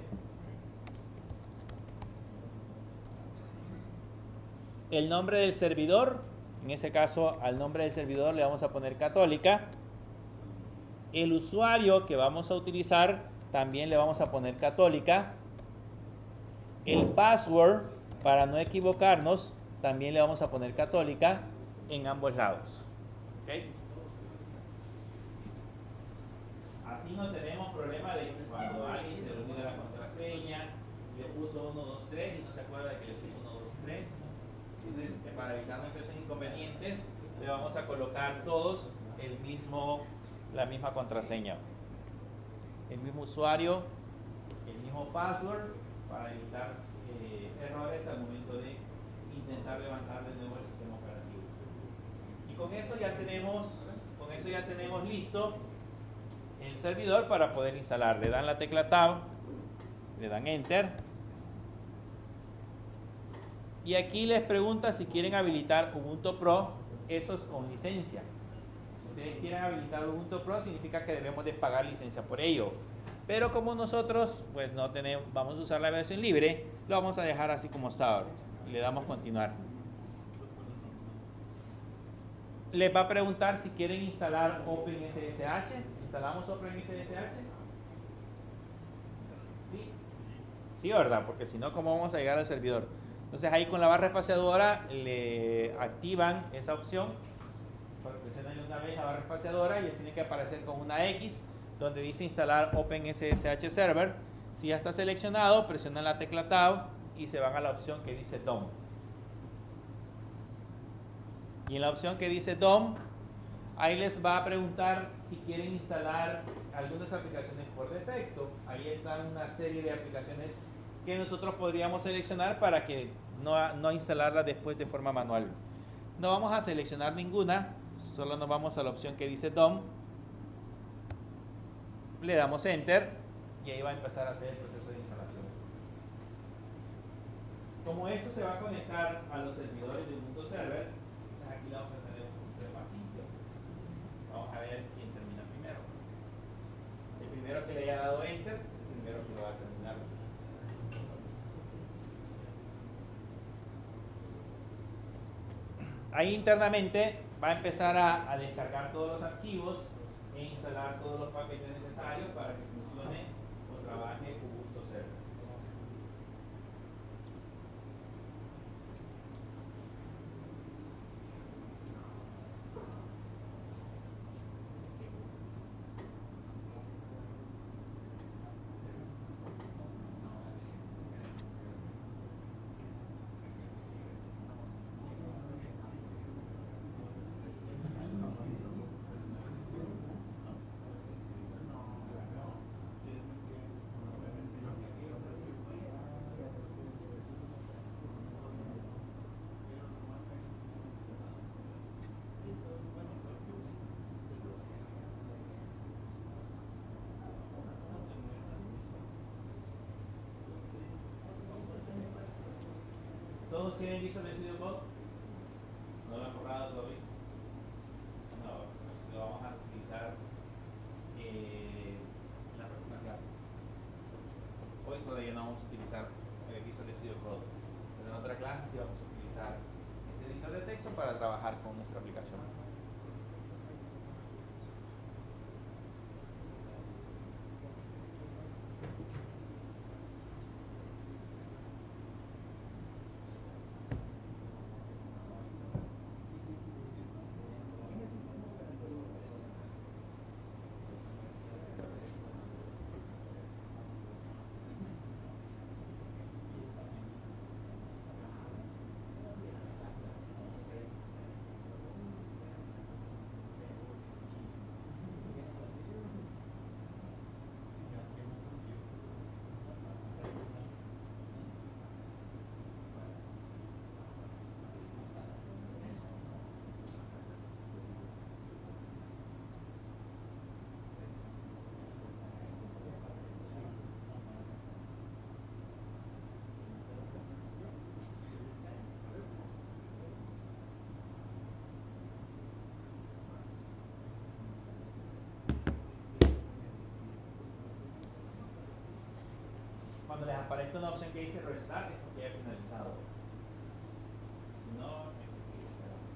Speaker 1: el nombre del servidor, en ese caso al nombre del servidor le vamos a poner Católica, el usuario que vamos a utilizar también le vamos a poner Católica. El password, para no equivocarnos, también le vamos a poner Católica en ambos lados. ¿Okay? Así no tenemos problema de que cuando alguien se le olvida la contraseña, le puso 1, 2, 3 y no se acuerda de que le puso 1, 2, 3. Entonces, para evitarnos esos inconvenientes, le vamos a colocar todos la misma contraseña. El mismo usuario, el mismo password, para evitar errores al momento de intentar levantar de nuevo el sistema operativo. Y con eso ya tenemos listo el servidor para poder instalar. Le dan la tecla Tab, le dan Enter y aquí les pregunta si quieren habilitar Ubuntu Pro. Eso es con licencia. Si ustedes quieren habilitar Ubuntu Pro, significa que debemos de pagar licencia por ello. Pero como nosotros pues no tenemos, vamos a usar la versión libre, lo vamos a dejar así como está ahora. Y le damos continuar. Les va a preguntar si quieren instalar OpenSSH. ¿Instalamos OpenSSH? ¿Sí? Sí, ¿verdad? Porque si no, ¿cómo vamos a llegar al servidor? Entonces ahí con la barra espaciadora le activan esa opción. Presionan una vez la barra espaciadora y les tiene que aparecer con una X donde dice instalar OpenSSH Server. Si ya está seleccionado, presionan la tecla Tab y se van a la opción que dice DOM. Y en la opción que dice DOM, ahí les va a preguntar si quieren instalar algunas aplicaciones por defecto. Ahí están una serie de aplicaciones que nosotros podríamos seleccionar para que no instalarlas después de forma manual. No vamos a seleccionar ninguna, solo nos vamos a la opción que dice DOM. Le damos Enter y ahí va a empezar a hacer el proceso de instalación. Como esto se va a conectar a los servidores de Ubuntu Server, entonces aquí vamos a tener un poquito de paciencia. Vamos a ver quién termina primero. El primero que le haya dado Enter, el primero que lo va a terminar. Ahí internamente va a empezar a descargar todos los archivos e instalar todos los paquetes necesarios para que funcione o trabaje Ubuntu Server. ¿Algunos tienen Visual Studio Code? ¿No lo han borrado todavía? No, pues lo vamos a utilizar en la próxima clase. Hoy todavía no vamos a utilizar Visual Studio Code, pero en otra clase sí vamos a utilizar este editor de texto para trabajar con nuestra aplicación. Cuando les aparezca una opción que dice restart es porque ya ha finalizado. Si no, hay que seguir esperando.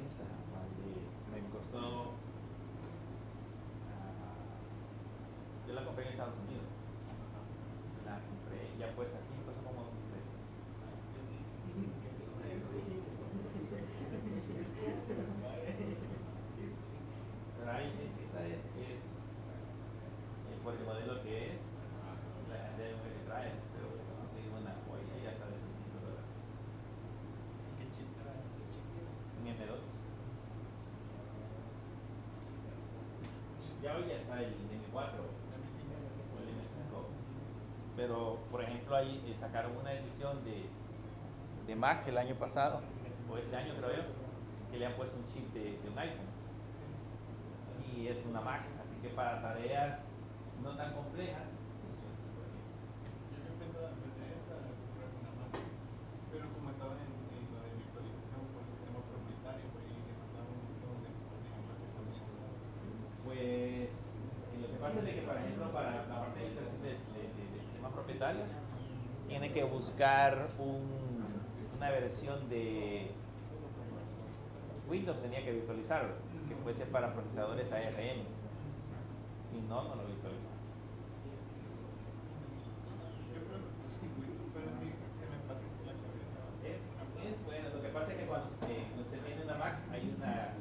Speaker 1: Esa, me costó. Yo la compré en Estados Unidos. La compré ya puesta aquí, costó como $1,000. Pero ahí, esta es por el modelo que es, la cantidad de memoria que trae, pero conseguí una joya y ya está de $600.
Speaker 5: ¿Qué chip era?
Speaker 1: Un M2. Ya hoy ya está el M4 o el M5. Pero, por ejemplo, ahí sacaron una edición de Mac el año pasado, o este año creo yo, que le han puesto un chip de un iPhone. Y es una Mac, así que para tareas no tan complejas funciona súper bien.
Speaker 5: Yo había pensado en vez de esta comprar una Mac, pero como estaban en lo de virtualización por sistema propietario, pues y demandaban un montón de procesamiento.
Speaker 1: Pues lo que pasa es de que, por ejemplo, para la parte de instalación de sistemas propietarios, tiene que buscar una versión de Windows, tenía que virtualizarlo, que fuese para procesadores ARM. Si no, no lo virtualiza.
Speaker 5: Yo creo que Windows, pero sí se me pasa con la cabeza.
Speaker 1: Así es, bueno, lo que pasa es que cuando se tiene una Mac hay una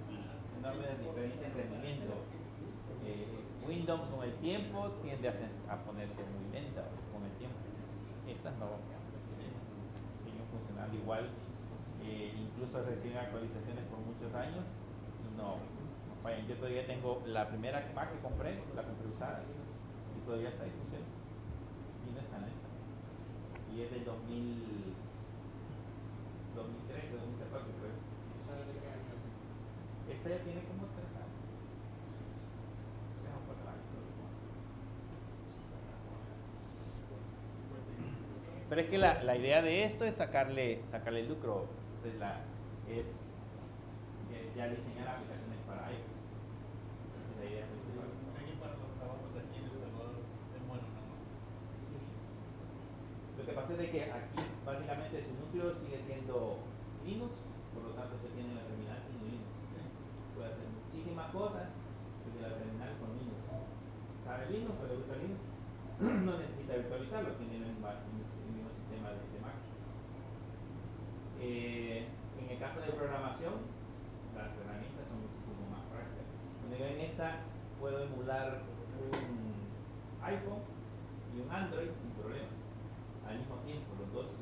Speaker 1: enorme diferencia en rendimiento. Windows con el tiempo tiende a ponerse muy lenta con el tiempo. Estas no siguen funcionando igual incluso reciben actualizaciones por muchos años y no fallan. Yo todavía tengo la primera Mac que compré, la compré usada y todavía está ahí funciona y no está lenta. Y es del 2013, 2014 creo. Esta ya tiene como 3 años. O sea, un poco años. Pero es que la idea de esto es sacarle lucro. Entonces es ya diseñar aplicaciones para iPhone. Esa es la idea principal.
Speaker 5: Aquí para los trabajos de aquí en El Salvador es bueno, ¿no?
Speaker 1: Sí. Lo que pasa es de que aquí básicamente su núcleo sigue siendo Linux, por lo tanto se tiene la terminal en Linux. Puede hacer muchísimas cosas desde la terminal con Linux. Si sabe Linux o le gusta Linux, no necesita virtualizarlo, tiene el mismo sistema de Mac. En el caso de programación, las herramientas son muchísimo más prácticas. Cuando yo en esta puedo emular un iPhone y un Android sin problema, al mismo tiempo, los dos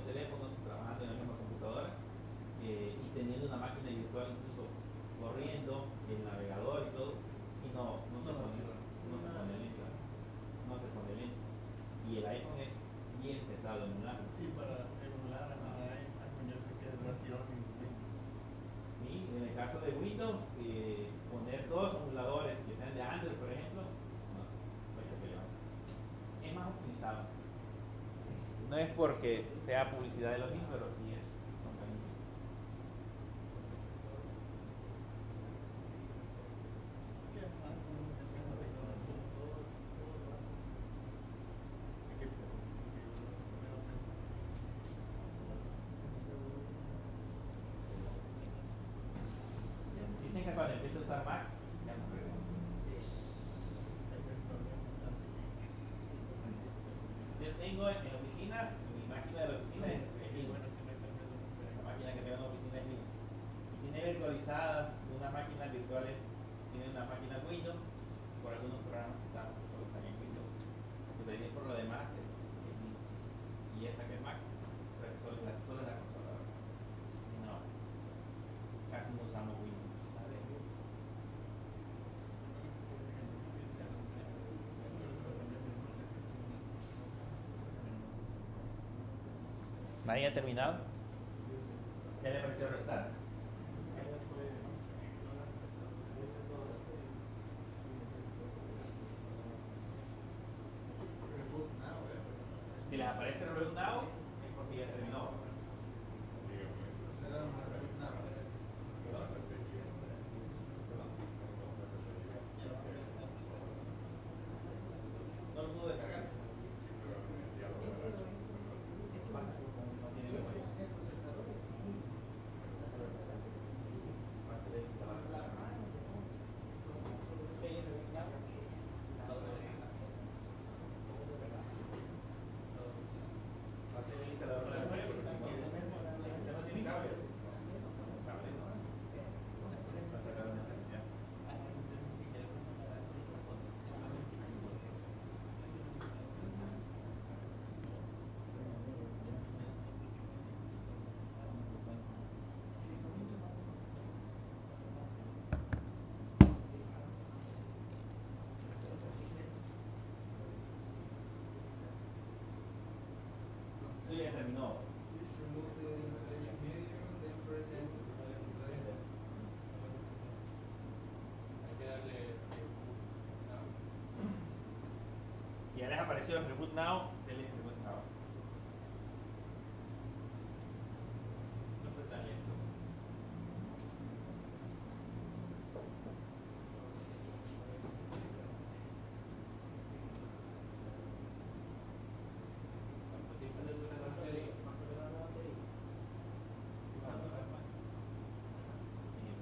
Speaker 1: teléfonos trabajando en la misma computadora y teniendo una máquina virtual incluso corriendo, el navegador y todo, y no se pone lento. No se pone lento. Y el iPhone es bien pesado emular.
Speaker 5: Sí, para emular a iPhone yo sé que es un tirón infinito.
Speaker 1: Sí, en el caso de Windows, poner 2 emuladores que sean de Android, por ejemplo, no, cuesta que levanta. Es más optimizado. No es porque sea publicidad de lo mismo, pero sí son carísimos.
Speaker 5: ¿Qué más?
Speaker 1: Dicen que cuando empiece a usar Mac, ya no regresa. Yo tengo en la oficina, mi máquina de la oficina es Linux. La máquina que tengo en la oficina es Linux. Y tiene virtualizadas unas máquinas virtuales, tiene una máquina Windows por algunos programas que usamos que solo están en Windows. Pero por lo demás es Linux. Y esa que es Mac, pero que solo es la consola. Y no, casi no usamos Windows. ¿Nadie ha terminado? ¿Qué le pareció restar? Si les aparece Reboot Now, es porque ya terminó. No lo puedo descargar. No tiene memoria. Sí, ya terminó. Si ya les apareció el Reboot Now, denle Reboot Now. No fue tan lento.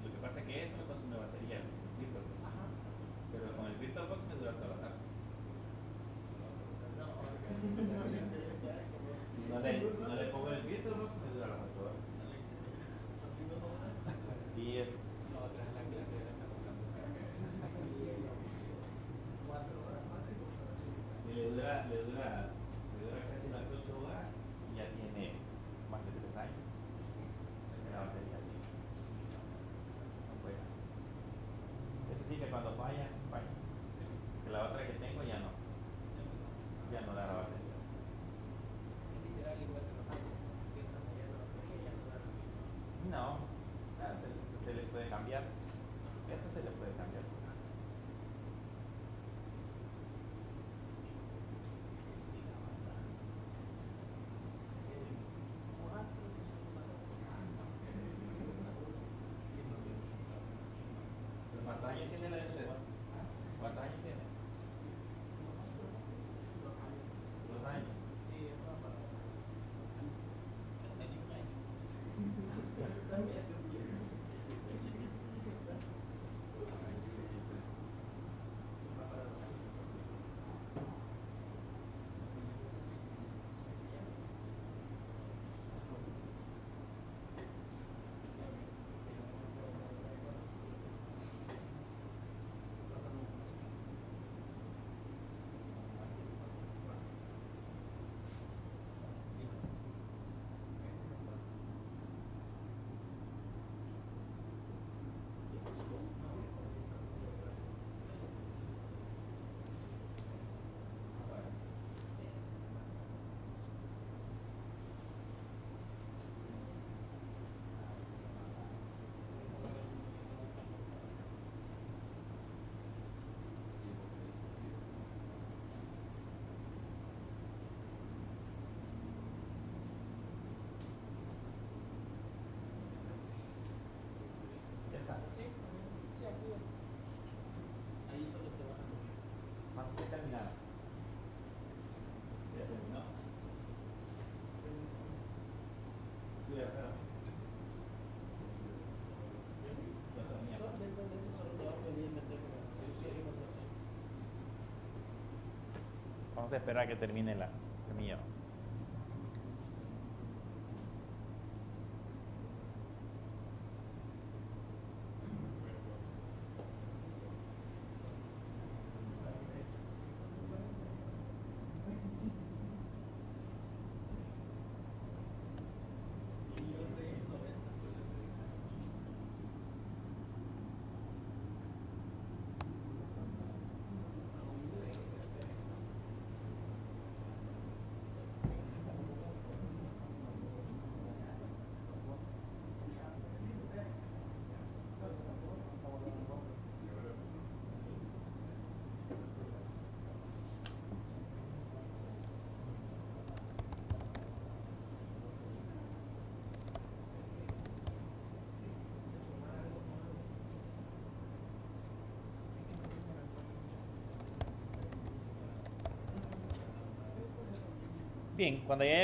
Speaker 1: Lo que pasa es que esto me consume batería, el VirtualBox. Pero con el VirtualBox me dura toda la tarde. Si no le pongo el VirtualBox me dura las 8 horas. Así es. Y le dura casi las 8 horas y ya tiene más de 3 años. falla. Que la otra que tengo ya no da la batería.
Speaker 2: Es literal igual que los autos. Empiezan a fallar la batería y ya no da lo mismo.
Speaker 1: No, se le puede cambiar. Esto se le puede cambiar. ¿Cuántos años tiene la de usted? ¿Cuántos años tiene? 2 años.
Speaker 2: Sí, eso va para.
Speaker 1: Ya está.
Speaker 2: Sí, sí, aquí es. Ahí solo te van a mover.
Speaker 1: ¿Cuánto está terminado? Ya terminó. Sí, ya está. Ya terminó.
Speaker 2: Después de eso solo te va a pedir meter usuario y contraseña.
Speaker 1: Vamos a esperar a que termine la mía. Bien, cuando ya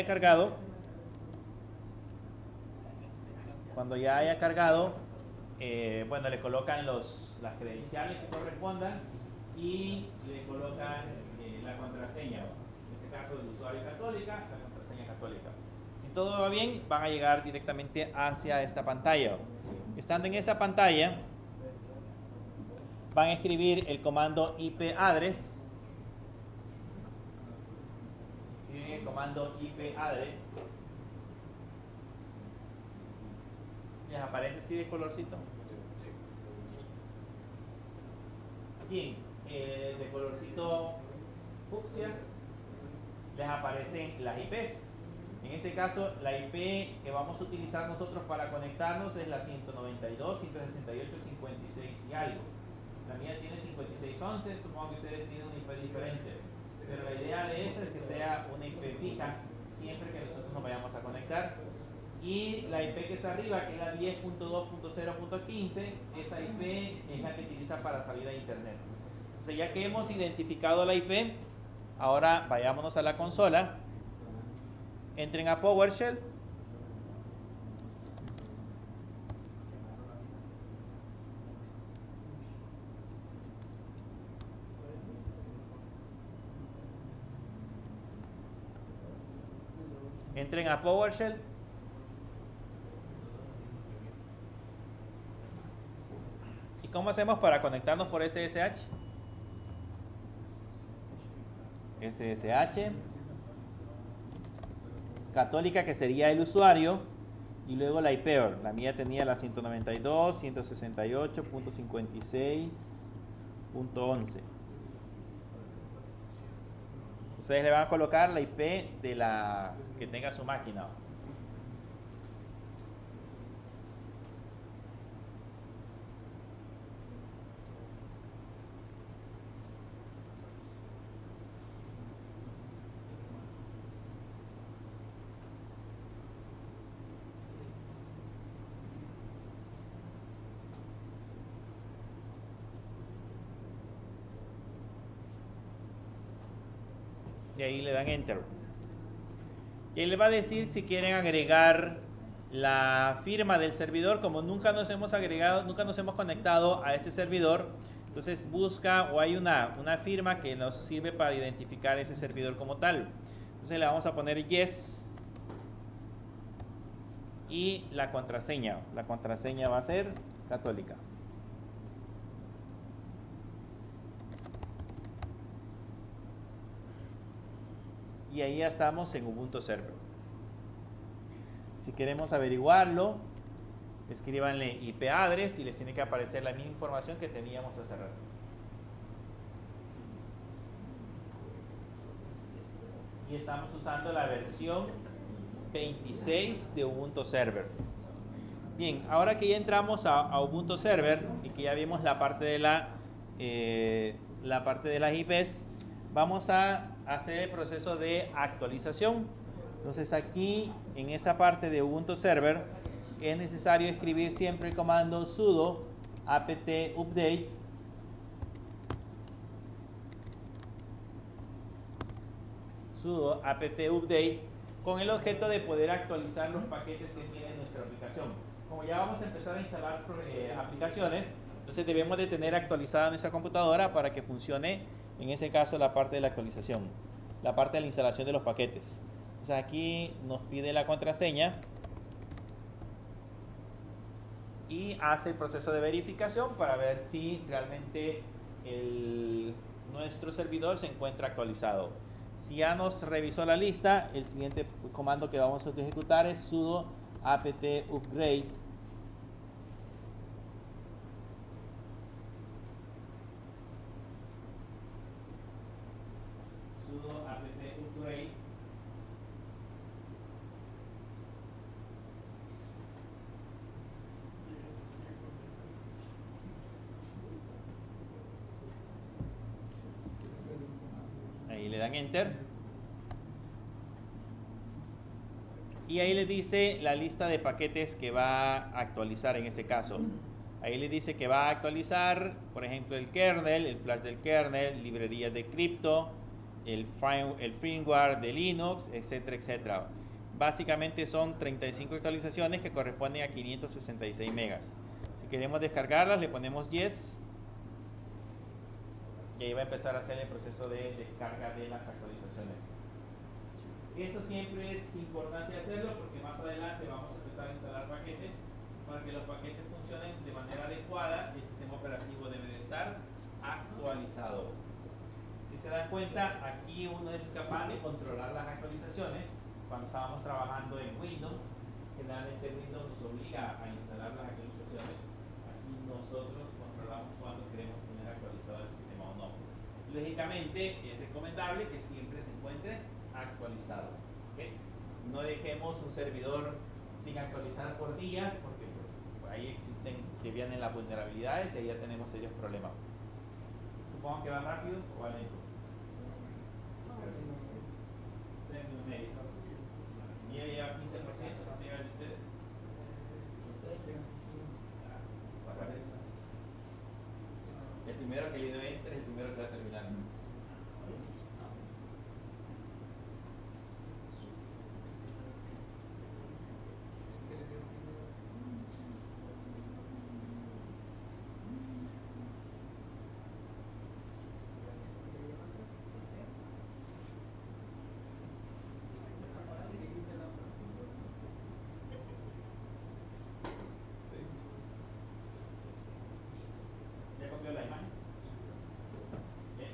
Speaker 1: haya cargado, bueno, le colocan las credenciales que correspondan y le colocan la contraseña. En este caso, el usuario católica, la contraseña católica. Si todo va bien, van a llegar directamente hacia esta pantalla. Estando en esta pantalla, van a escribir el comando IP address. El comando IP address les aparece así de colorcito. Bien, de colorcito fucsia les aparecen las IPs. En este caso, la IP que vamos a utilizar nosotros para conectarnos es la 192, 168, 56 y algo. La mía tiene 5611, supongo que ustedes tienen una IP diferente. Pero la idea de eso es que sea una IP fija siempre que nosotros nos vayamos a conectar. Y la IP que está arriba, que es la 10.2.0.15, esa IP es la que utiliza para salida a internet. Entonces, ya que hemos identificado la IP, ahora vayámonos a la consola. Entren a PowerShell. Entren a PowerShell. ¿Y cómo hacemos para conectarnos por SSH? SSH. Católica, que sería el usuario. Y luego la IP. La mía tenía la 192, 168.56. .11. Ustedes le van a colocar la IP de la que tenga su máquina. Y ahí le dan Enter. Y ahí le va a decir si quieren agregar la firma del servidor. Como nunca nos hemos agregado, nunca nos hemos conectado a este servidor, entonces busca o hay una firma que nos sirve para identificar ese servidor como tal. Entonces le vamos a poner Yes. Y la contraseña va a ser católica. Y ahí ya estamos en Ubuntu Server. Si queremos averiguarlo, escríbanle IP address y les tiene que aparecer la misma información que teníamos hace rato. Y estamos usando la versión 26 de Ubuntu Server. Bien, ahora que ya entramos a Ubuntu Server y que ya vimos la parte de las IPs, vamos a hacer el proceso de actualización. Entonces aquí en esa parte de Ubuntu Server es necesario escribir siempre el comando sudo apt update con el objeto de poder actualizar los paquetes que tiene nuestra aplicación. Como ya vamos a empezar a instalar aplicaciones, entonces debemos de tener actualizada nuestra computadora para que funcione, en ese caso, la parte de la actualización, la parte de la instalación de los paquetes. Entonces aquí nos pide la contraseña y hace el proceso de verificación para ver si realmente nuestro servidor se encuentra actualizado. Si ya nos revisó la lista, el siguiente comando que vamos a ejecutar es sudo apt upgrade. Sudo apt upgrade. Ahí le dan Enter. Y ahí le dice la lista de paquetes que va a actualizar en ese caso. Ahí le dice que va a actualizar, por ejemplo, el kernel, el flash del kernel, librerías de cripto, el firmware de Linux, etcétera, etcétera. Básicamente son 35 actualizaciones que corresponden a 566 megas. Si queremos descargarlas, le ponemos Yes. Y ahí va a empezar a hacer el proceso de descarga de las actualizaciones. Esto siempre es importante hacerlo porque más adelante vamos a empezar a instalar paquetes. Para que los paquetes funcionen de manera adecuada, el sistema operativo debe de estar actualizado. Si se dan cuenta, aquí uno es capaz de controlar las actualizaciones. Cuando estábamos trabajando en Windows, generalmente Windows nos obliga a instalar las actualizaciones. Aquí nosotros controlamos cuando queremos tener actualizado el sistema o no. Lógicamente es recomendable que siempre se encuentre actualizado. ¿Okay? No dejemos un servidor sin actualizar por días porque pues, ahí existen que vienen las vulnerabilidades y ahí ya tenemos serios problemas. Supongo que va rápido o va lento. 3 minutos y medio. Y ya lleva 15%, ¿cuánto llevan ustedes? El primero que le dio Enter es el primero que va a terminar. ¿Ya copió la imagen? ¿Bien?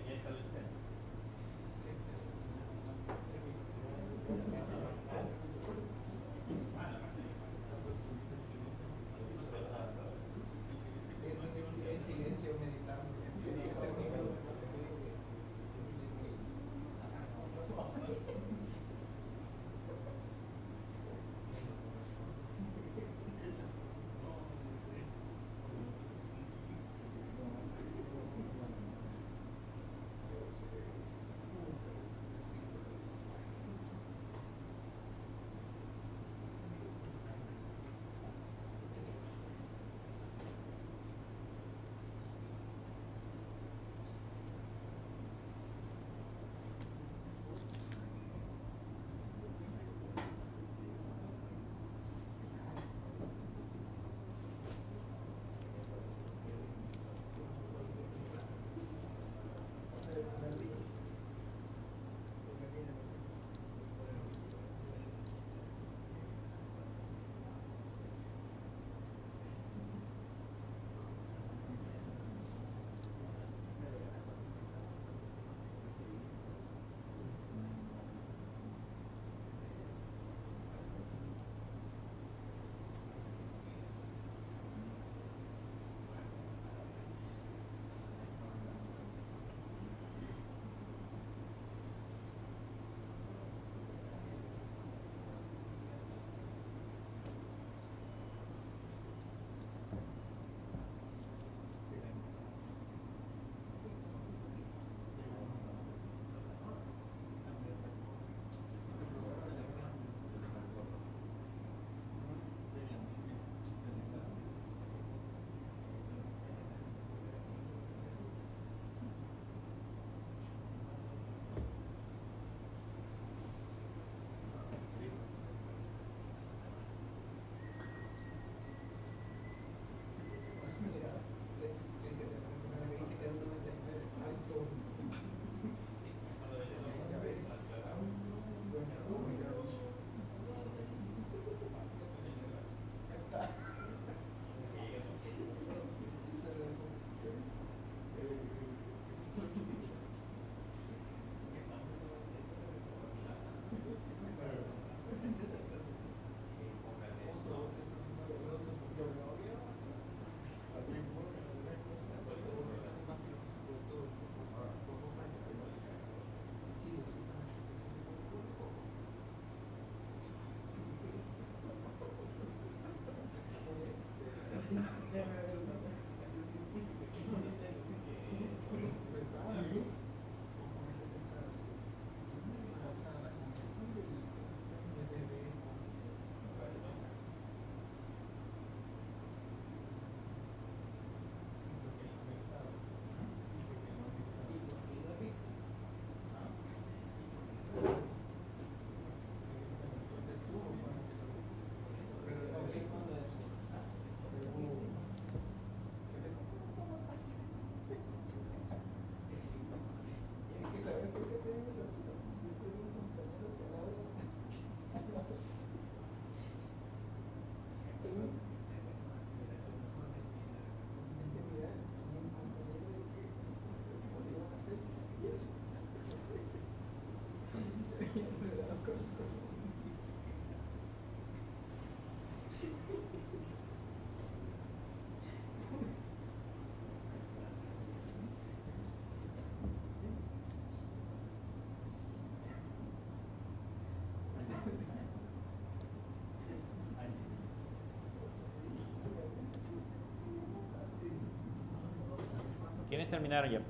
Speaker 1: ¿Quiénes terminaron ya?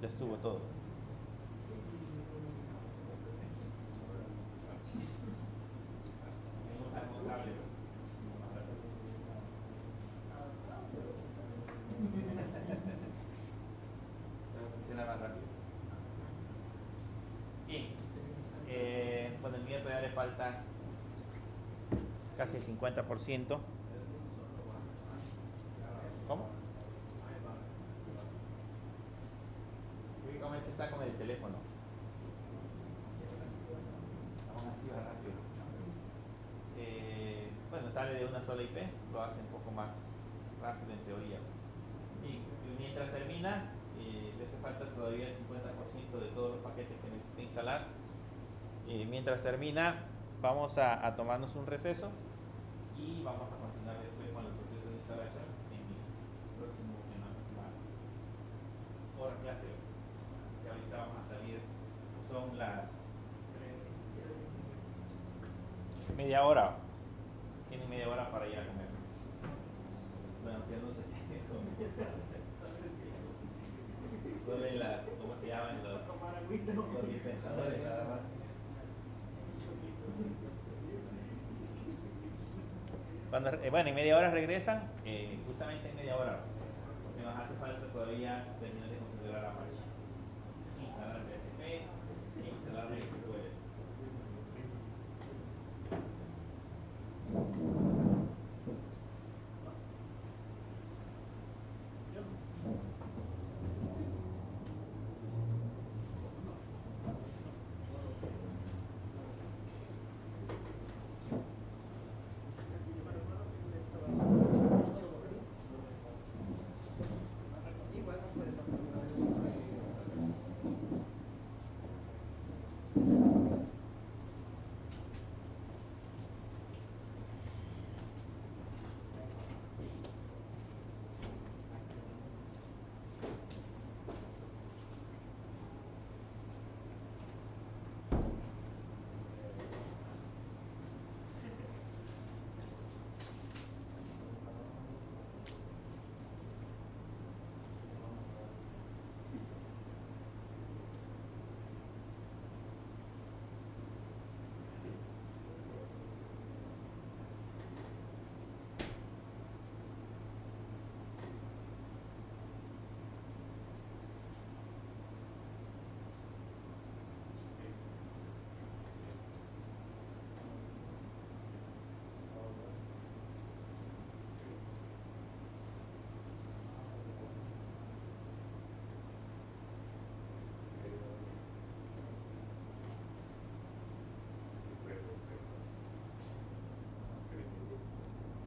Speaker 1: Ya estuvo todo. Vamos a cable. Pero funciona más rápido. Bien. Bueno, el mío todavía le falta casi el 50%. ¿Cómo? ¿Cómo ese está con el teléfono? Aún así va rápido. Bueno, sale de una sola IP, lo hace un poco más rápido en teoría. Y mientras termina, le hace falta todavía el 50% de todos los paquetes que necesita instalar. Mientras termina, vamos a tomarnos un receso y vamos a continuar después con el proceso de instalación en el próximo hora clase. Así que ahorita vamos a salir, son las media hora. Tienen media hora para ir a comer. Bueno, que no sé si solo en las, ¿cómo se llaman? Los dispensadores, nada más. Cuando, bueno, en media hora regresan, justamente en media hora, porque nos hace falta todavía terminar de configurar la marcha. Instalar PHP e instalar MySQL.